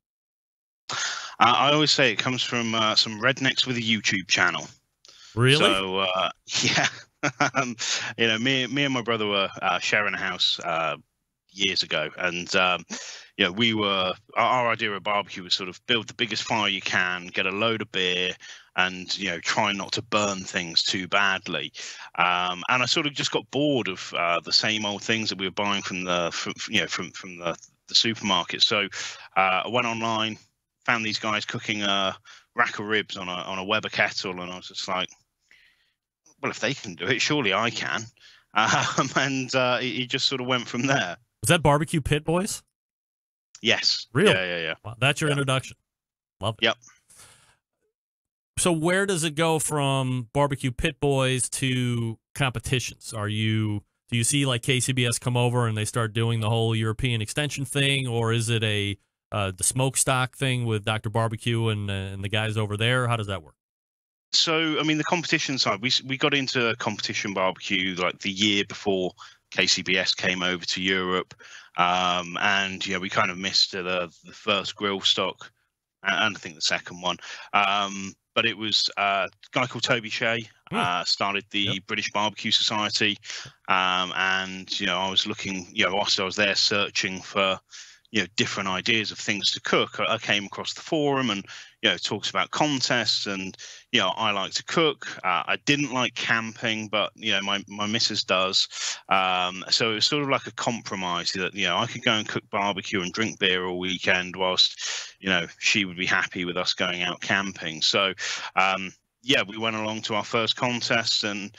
I always say it comes from some rednecks with a YouTube channel. Really? So, yeah. Me and my brother were sharing a house years ago, and our idea of barbecue was sort of build the biggest fire you can, get a load of beer, and try not to burn things too badly. And I sort of just got bored of the same old things that we were buying from the supermarket. So I went online, found these guys cooking a rack of ribs on a Weber kettle, and I was just like, well, if they can do it, surely I can. And it just sort of went from there. Was that Barbecue Pit Boys? Yes. Really? Yeah. Wow, that's your introduction. Love it. Yep. So where does it go from Barbecue Pit Boys to competitions? Do you see like KCBS come over and they start doing the whole European extension thing, or is it the smokestack thing with Dr. Barbecue and the guys over there? How does that work? So, I mean, the competition side, we got into competition barbecue like the year before KCBS came over to Europe. And, we kind of missed the first grill stock and I think the second one. But it was a guy called Toby Shea, started the British Barbecue Society. And, I was looking, whilst I was there searching for, different ideas of things to cook. I came across the forum and, it talks about contests and, I like to cook. I didn't like camping, but, my missus does. So it was sort of like a compromise that, I could go and cook barbecue and drink beer all weekend whilst, she would be happy with us going out camping. So, we went along to our first contest and,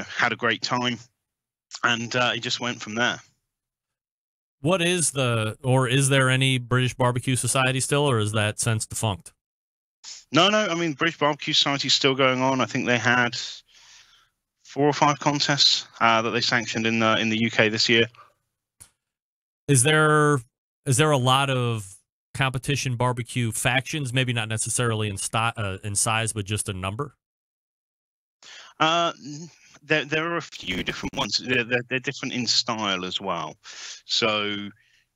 had a great time. And it just went from there. What is is there any British Barbecue Society still, or is that since defunct? No. I mean, British Barbecue Society is still going on. I think they had 4 or 5 contests that they sanctioned in the UK this year. Is there a lot of competition barbecue factions? Maybe not necessarily in size, but just a number. There are a few different ones. They're different in style as well. So,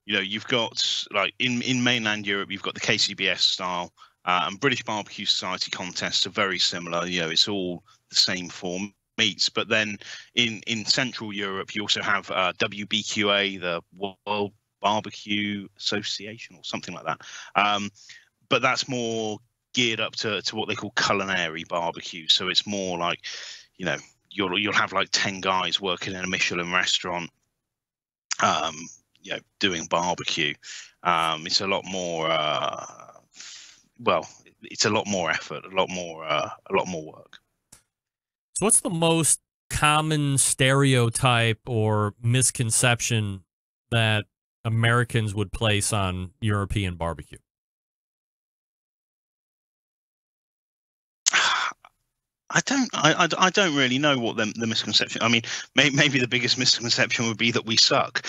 you've got like in mainland Europe, you've got the KCBS style, and British Barbecue Society contests are very similar. It's all the same form meats. But then in Central Europe, you also have WBQA, the World Barbecue Association, or something like that. But that's more geared up to what they call culinary barbecue. So it's more like, you'll have like 10 guys working in a Michelin restaurant, doing barbecue. It's a lot more, it's a lot more effort, a lot more work. So what's the most common stereotype or misconception that Americans would place on European barbecue? I don't really know what the misconception. I mean, maybe the biggest misconception would be that we suck.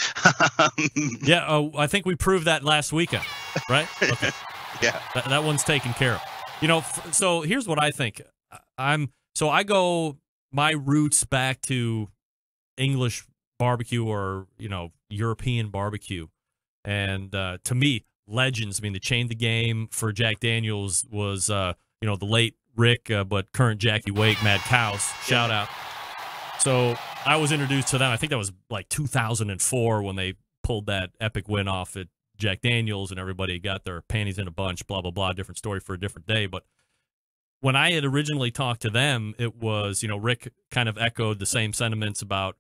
Yeah, I think we proved that last weekend, right? Okay. Yeah, that one's taken care of. So here's what I think. I go my roots back to English barbecue or European barbecue, and to me, legends. I mean, they changed the game for Jack Daniels was the late Rick, but current Jackie Wake, Mad Cows, shout out. So I was introduced to them. I think that was like 2004 when they pulled that epic win off at Jack Daniels, and everybody got their panties in a bunch, blah, blah, blah, different story for a different day. But when I had originally talked to them, it was, Rick kind of echoed the same sentiments about,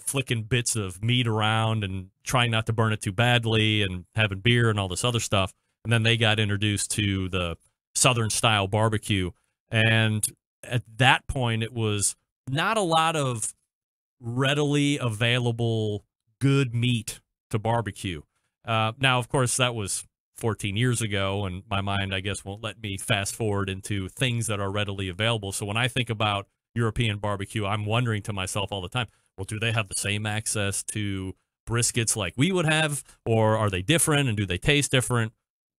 flicking bits of meat around and trying not to burn it too badly and having beer and all this other stuff. And then they got introduced to the Southern style barbecue. And at that point, it was not a lot of readily available good meat to barbecue. Now, of course, that was 14 years ago, and my mind, I guess, won't let me fast forward into things that are readily available. So when I think about European barbecue, I'm wondering to myself all the time, well, do they have the same access to briskets like we would have, or are they different, and do they taste different?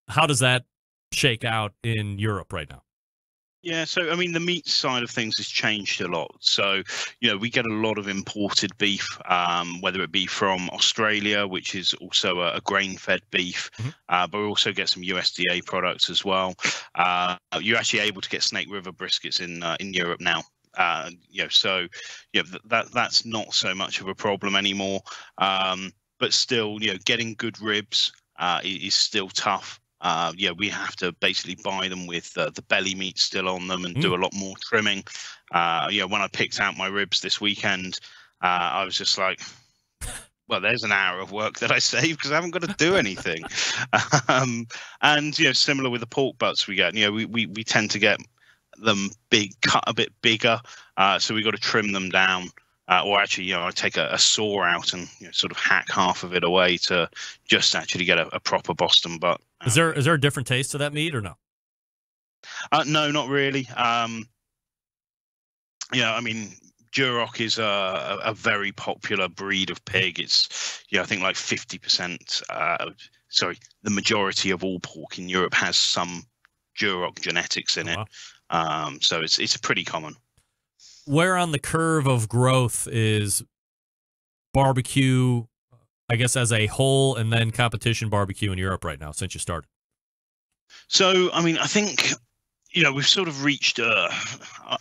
How does that shake out in Europe right now? Yeah, so I mean, the meat side of things has changed a lot. So, we get a lot of imported beef, whether it be from Australia, which is also a grain-fed beef, but we also get some USDA products as well. You're actually able to get Snake River briskets in Europe now. That's not so much of a problem anymore. But still, getting good ribs is still tough. We have to basically buy them with the belly meat still on them and do a lot more trimming. When I picked out my ribs this weekend, I was just like, well, there's an hour of work that I saved because I haven't got to do anything. And similar with the pork butts we get, we tend to get them cut a bit bigger, so we got to trim them down. Or actually, I take a saw out and sort of hack half of it away to just actually get a proper Boston butt. Is there a different taste to that meat or no? No, not really. I mean, Duroc is a very popular breed of pig. It's I think like 50%. The majority of all pork in Europe has some Duroc genetics in it. Wow. So it's pretty common. Where on the curve of growth is barbecue, I guess, as a whole, and then competition barbecue in Europe right now since you started? So, I mean, I think, we've sort of reached, I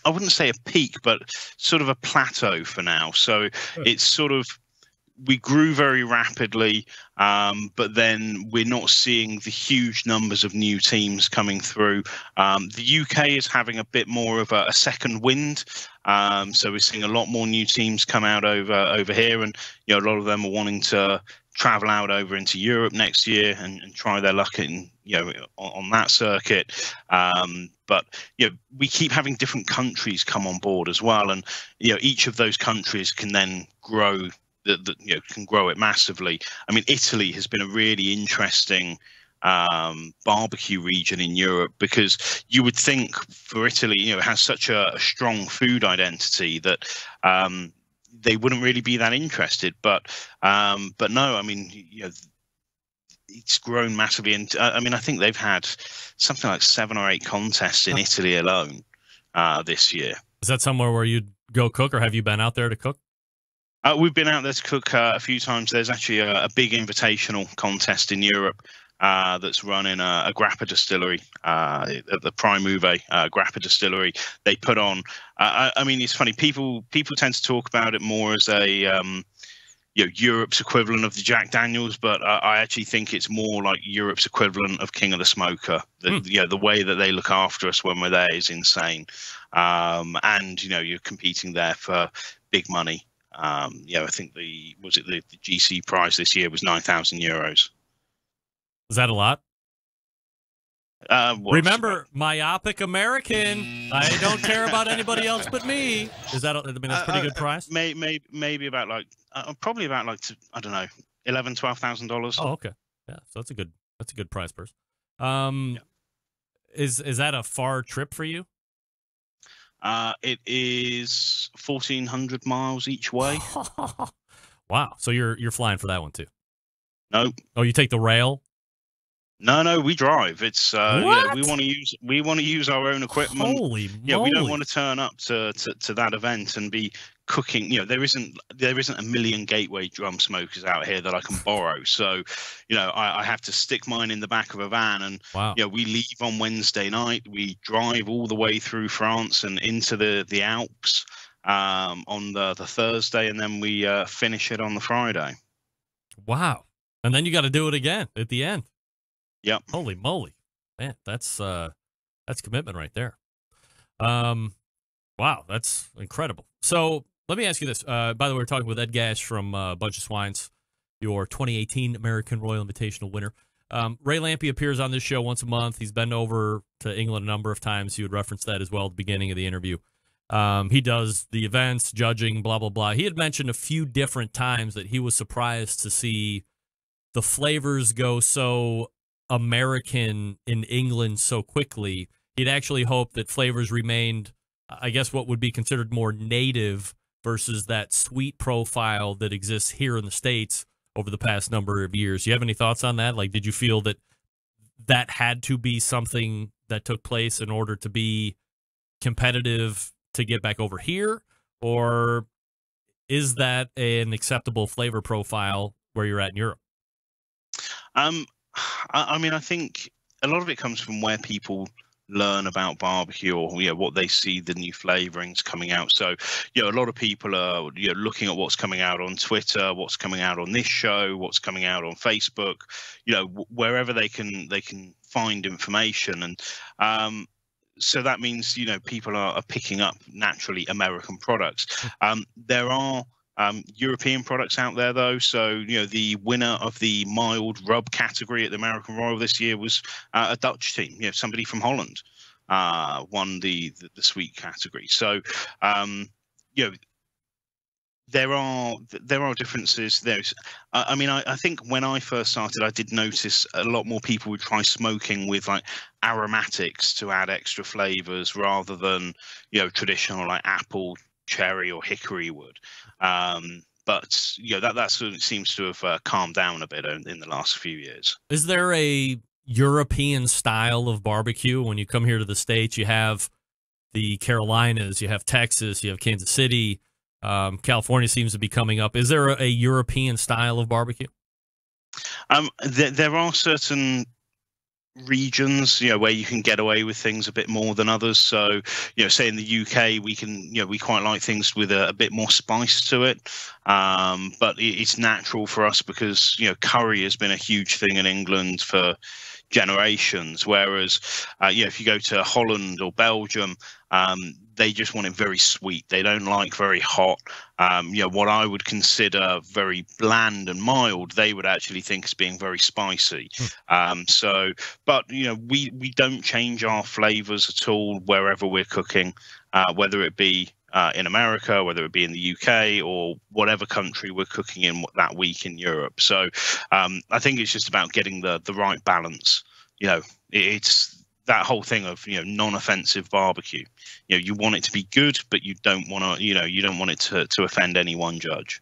wouldn't say a peak, but sort of a plateau for now. So it's sort of, we grew very rapidly, but then we're not seeing the huge numbers of new teams coming through. The UK is having a bit more of a second wind, so we're seeing a lot more new teams come out over here, and a lot of them are wanting to travel out over into Europe next year and try their luck in on that circuit. But we keep having different countries come on board as well, and each of those countries can then grow. Can grow it massively. I mean, Italy has been a really interesting barbecue region in Europe, because you would think for Italy, it has such a strong food identity that they wouldn't really be that interested. But no, I mean, it's grown massively, and I mean, I think they've had something like 7 or 8 contests in Italy alone this year. Is that somewhere where you'd go cook, or have you been out there to cook? We've been out there to cook a few times. There's actually a big invitational contest in Europe that's run in a grappa distillery, at the Prime Uve grappa distillery. They put on. I mean, it's funny. People tend to talk about it more as a Europe's equivalent of the Jack Daniels, but I actually think it's more like Europe's equivalent of King of the Smoker. The way that they look after us when we're there is insane, and you're competing there for big money. I think the GC prize this year was €9,000. Is that a lot? Remember, about? Myopic American. I don't care about anybody else but me. Is that? I mean, that's a pretty good price. Maybe about probably about I don't know, $11,000-$12,000. Oh, okay. Yeah, so that's a good prize purse. Is that a far trip for you? It is 1,400 miles each way. Wow. So you're flying for that one too? No. Oh, you take the rail? No, we drive. It's we want to use our own equipment. Holy moly. Yeah, we don't want to turn up to that event and be cooking. There isn't a million Gateway drum smokers out here that I can borrow. So, I have to stick mine in the back of a van, and wow. We leave on Wednesday night. We drive all the way through France and into the Alps on the Thursday, and then we finish it on the Friday. Wow. And then you got to do it again at the end. Yep. Holy moly, man, that's commitment right there. Wow, that's incredible. So let me ask you this. By the way, we're talking with Ed Gash from Bunch of Swines, your 2018 American Royal Invitational winner. Ray Lampe appears on this show once a month. He's been over to England a number of times. You would reference that as well at the beginning of the interview. He does the events, judging, blah, blah, blah. He had mentioned a few different times that he was surprised to see the flavors go so American in England so quickly. He'd actually hoped that flavors remained, I guess, what would be considered more native versus that sweet profile that exists here in the States over the past number of years. Do you have any thoughts on that? Like, did you feel that had to be something that took place in order to be competitive to get back over here? Or is that an acceptable flavor profile where you're at in Europe? I mean, I think a lot of it comes from where people learn about barbecue, or what they see the new flavorings coming out. So a lot of people are looking at what's coming out on Twitter, what's coming out on this show, what's coming out on Facebook, wherever they can find information. And so that means people are picking up naturally American products. There are European products out there, though. So, the winner of the mild rub category at the American Royal this year was a Dutch team. Somebody from Holland won the sweet category. So, there are differences. I think when I first started, I did notice a lot more people would try smoking with like aromatics to add extra flavors rather than traditional like apple, cherry, or hickory wood. But that sort of seems to have calmed down a bit in the last few years. Is there a European style of barbecue? When you come here to the States, you have the Carolinas, you have Texas, you have Kansas City, California seems to be coming up. Is there a European style of barbecue? There are certain regions, where you can get away with things a bit more than others. So, say in the UK, we can, we quite like things with a bit more spice to it. But it's natural for us because, curry has been a huge thing in England for generations. Whereas, if you go to Holland or Belgium, they just want it very sweet. They don't like very hot. What I would consider very bland and mild, they would actually think as being very spicy. But we don't change our flavors at all wherever we're cooking, whether it be in America, whether it be in the UK, or whatever country we're cooking in that week in Europe. So I think it's just about getting the right balance. It's that whole thing of non-offensive barbecue. You want it to be good, but you don't want to you don't want it to offend any one judge.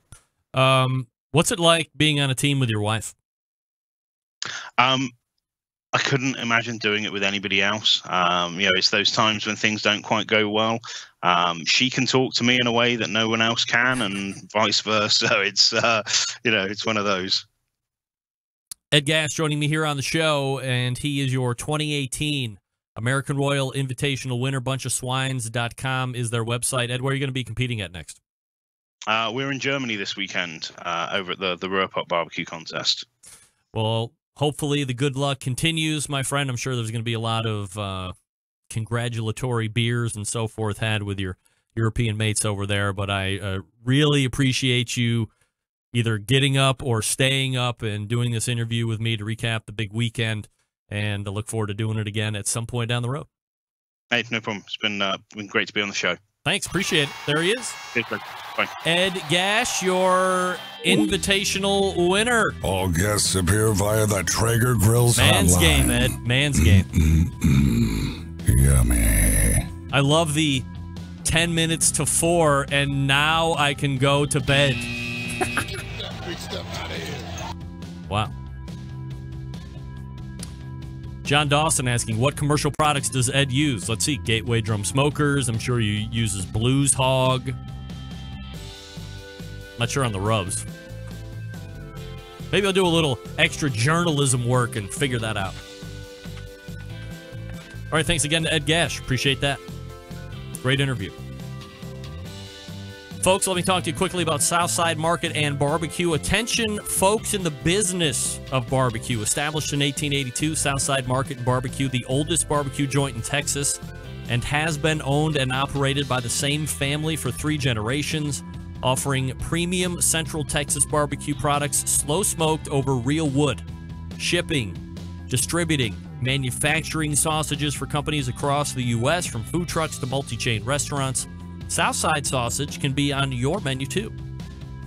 What's it like being on a team with your wife? I couldn't imagine doing it with anybody else. It's those times when things don't quite go well. She can talk to me in a way that no one else can, and vice versa. It's it's one of those. Ed Gash joining me here on the show, and he is your 2018 American Royal Invitational winner. Bunchofswines.com is their website. Ed, where are you going to be competing at next? We're in Germany this weekend over at the Ruhrpott Barbecue Contest. Well, hopefully the good luck continues, my friend. I'm sure there's going to be a lot of congratulatory beers and so forth had with your European mates over there, but I really appreciate you either getting up or staying up and doing this interview with me to recap the big weekend, and I look forward to doing it again at some point down the road. Hey, no problem. It's been great to be on the show. Thanks. Appreciate it. There he is. Bye. Ed Gash, your invitational winner. All guests appear via the Traeger Grills Man's hotline. game, Ed. Man's game. Yummy. I love the 10 minutes to 4, and now I can go to bed. Wow. John Dawson asking, what commercial products does Ed use? Let's see. Gateway Drum Smokers. I'm sure he uses Blues Hog. Not sure on the rubs. Maybe I'll do a little extra journalism work and figure that out. All right, thanks again to Ed Gash. Appreciate that. Great interview. Folks, let me talk to you quickly about Southside Market and Barbecue. Attention, folks in the business of barbecue. Established in 1882, Southside Market and Barbecue, the oldest barbecue joint in Texas, and has been owned and operated by the same family for 3 generations, offering premium Central Texas barbecue products, slow smoked over real wood, shipping, distributing, manufacturing sausages for companies across the U.S., from food trucks to multi-chain restaurants. Southside Sausage can be on your menu too.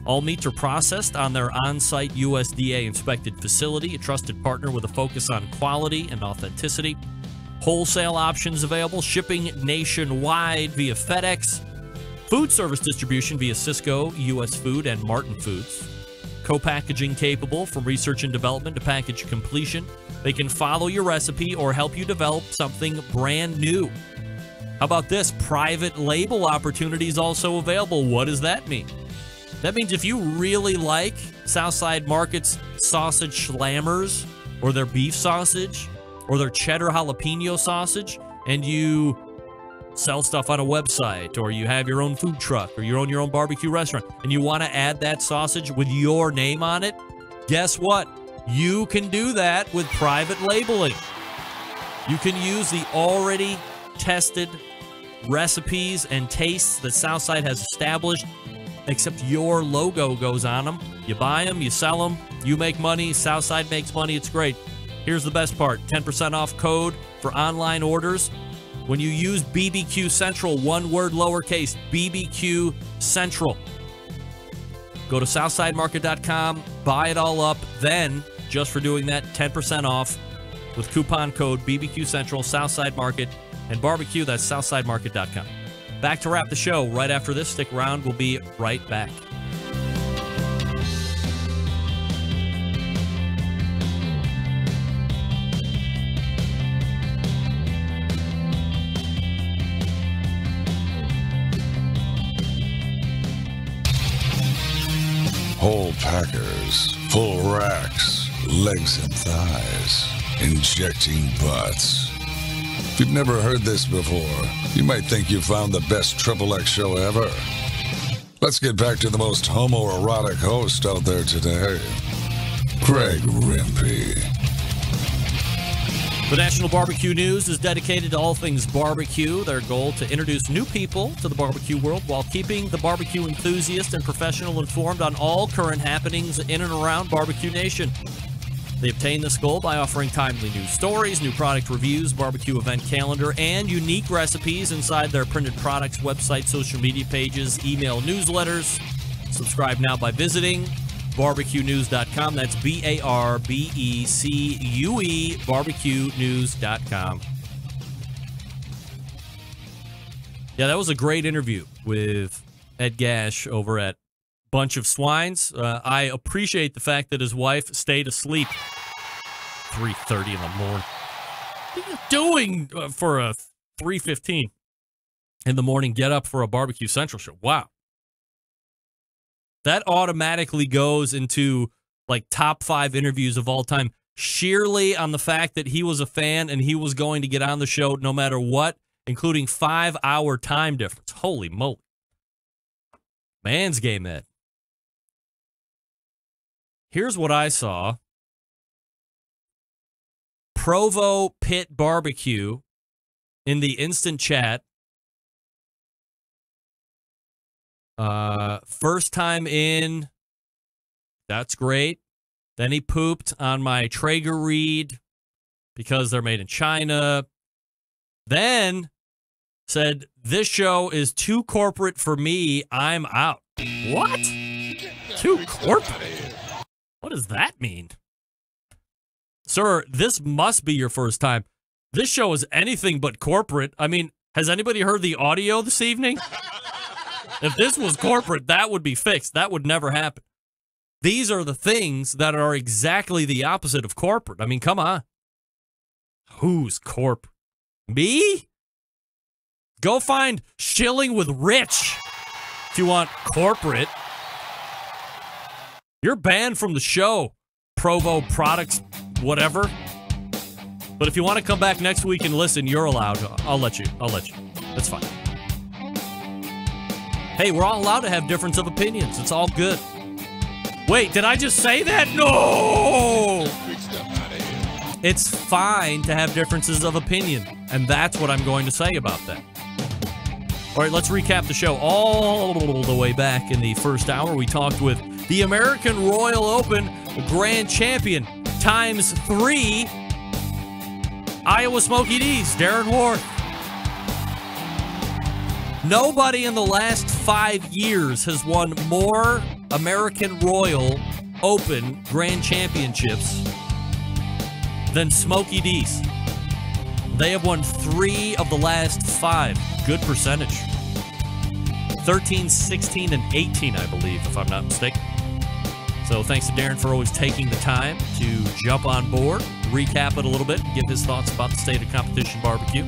All meats are processed on their on-site USDA-inspected facility, a trusted partner with a focus on quality and authenticity. Wholesale options available, shipping nationwide via FedEx. Food service distribution via Cisco, U.S. Food, and Martin Foods. Co-packaging capable from research and development to package completion. They can follow your recipe or help you develop something brand new. How about this? Private label opportunities also available. What does that mean? That means if you really like Southside Market's sausage slammers, or their beef sausage, or their cheddar jalapeno sausage, and you sell stuff on a website, or you have your own food truck, or you own your own barbecue restaurant, and you want to add that sausage with your name on it, guess what? You can do that with private labeling. You can use the already tested recipes and tastes that Southside has established, except your logo goes on them. You buy them, you sell them, you make money, Southside makes money. It's great. Here's the best part. 10% off code for online orders when you use BBQ Central, one word lowercase, BBQ Central. Go to southsidemarket.com, buy it all up, then just for doing that, 10% off with coupon code BBQ Central, Southside Market and Barbecue. That's southsidemarket.com. Back to wrap the show right after this. Stick around. We'll be right back. Whole packers, full racks, legs and thighs. injecting butts. If you've never heard this before, you might think you found the best XXX show ever. Let's get back to the most homoerotic host out there today, Greg Rempe. The National Barbecue News is dedicated to all things barbecue. Their goal to introduce new people to the barbecue world while keeping the barbecue enthusiast and professional informed on all current happenings in and around Barbecue Nation. They obtain this goal by offering timely news stories, new product reviews, barbecue event calendar, and unique recipes inside their printed products, website, social media pages, email newsletters. Subscribe now by visiting barbecuenews.com. That's BARBECUE, barbecuenews.com. Yeah, that was a great interview with Ed Gash over at Bunch of Swines. I appreciate the fact that his wife stayed asleep 3:30 in the morning. What are you doing for a 3:15 in the morning get up for a Barbecue Central show? Wow. That automatically goes into like top 5 interviews of all time, sheerly on the fact that he was a fan and he was going to get on the show no matter what, including 5-hour time difference. Holy moly. Man's game, Ed. Here's what I saw. Provo Pit Barbecue in the instant chat. First time in. That's great. Then he pooped on my Traeger reed because they're made in China. Then said, this show is too corporate for me. I'm out. What? Too corporate? What does that mean? Sir, this must be your first time. This show is anything but corporate. I mean, has anybody heard the audio this evening? If this was corporate, that would be fixed. That would never happen. These are the things that are exactly the opposite of corporate. I mean, come on. Who's corporate? Me? Go find Shilling with Rich if you want corporate. You're banned from the show, Provo Products, whatever. But if you want to come back next week and listen, you're allowed. I'll let you. That's fine. Hey, we're all allowed to have difference of opinions. It's all good. Wait, did I just say that? No! It's fine to have differences of opinion, and that's what I'm going to say about that. All right, let's recap the show. All the way back in the first hour, we talked with the American Royal Open Grand Champion ×3, Iowa Smoky D's, Darren Ward. Nobody in the last 5 years has won more American Royal Open Grand Championships than Smoky D's. They have won 3 of the last 5. Good percentage. 13, 16, and 18, I believe, if I'm not mistaken. So thanks to Darren for always taking the time to jump on board, recap it a little bit, give his thoughts about the state of competition barbecue.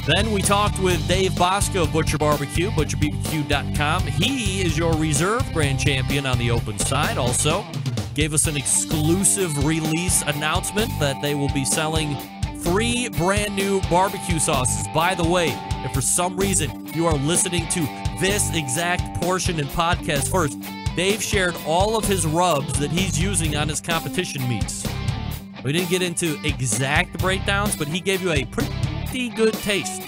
Then we talked with Dave Bosco of Butcher Barbecue, butcherbbq.com. He is your reserve grand champion on the open side. Also gave us an exclusive release announcement that they will be selling 3 brand new barbecue sauces. By the way, if for some reason you are listening to this exact portion in podcast first, Dave shared all of his rubs that he's using on his competition meats. We didn't get into exact breakdowns, but he gave you a pretty good taste.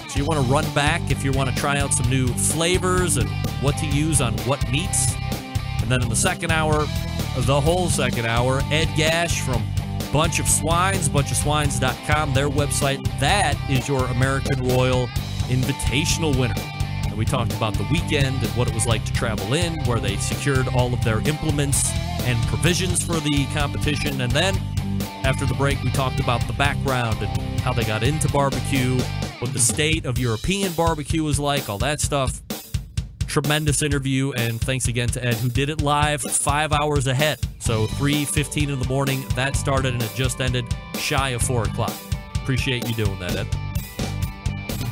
So you want to run back if you want to try out some new flavors and what to use on what meats. And then in the second hour, the whole second hour, Ed Gash from Bunch of Swines, bunchofswines.com, their website. That is your American Royal Invitational winner. And we talked about the weekend and what it was like to travel in, where they secured all of their implements and provisions for the competition. And then after the break, we talked about the background and how they got into barbecue, what the state of European barbecue was like, all that stuff. Tremendous interview, and thanks again to Ed, who did it live 5 hours ahead. So 3:15 in the morning, that started, and it just ended shy of 4 o'clock. Appreciate you doing that, Ed.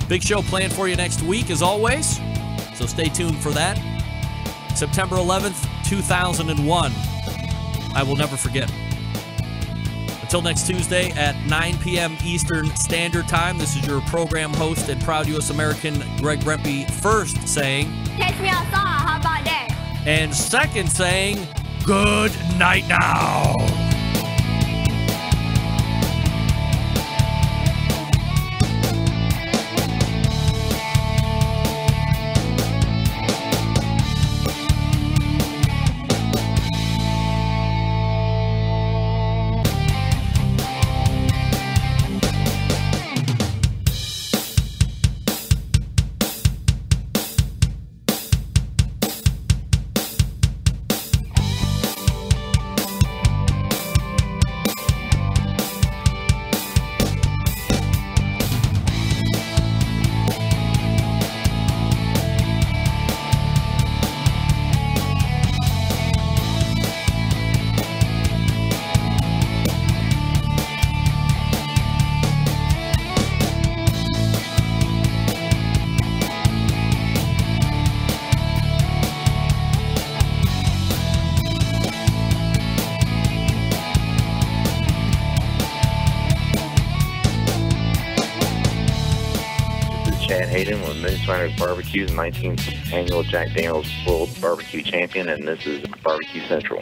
Big show planned for you next week, as always, so stay tuned for that. September 11th, 2001. I will never forget. Until next Tuesday at 9 p.m. Eastern Standard Time, this is your program host and proud U.S. American, Greg Rempe, first saying, Catch me outside, how about that? And second saying, good night now. With Moonshiners Barbecue, 19th annual Jack Daniel's World Barbecue Champion, and this is Barbecue Central.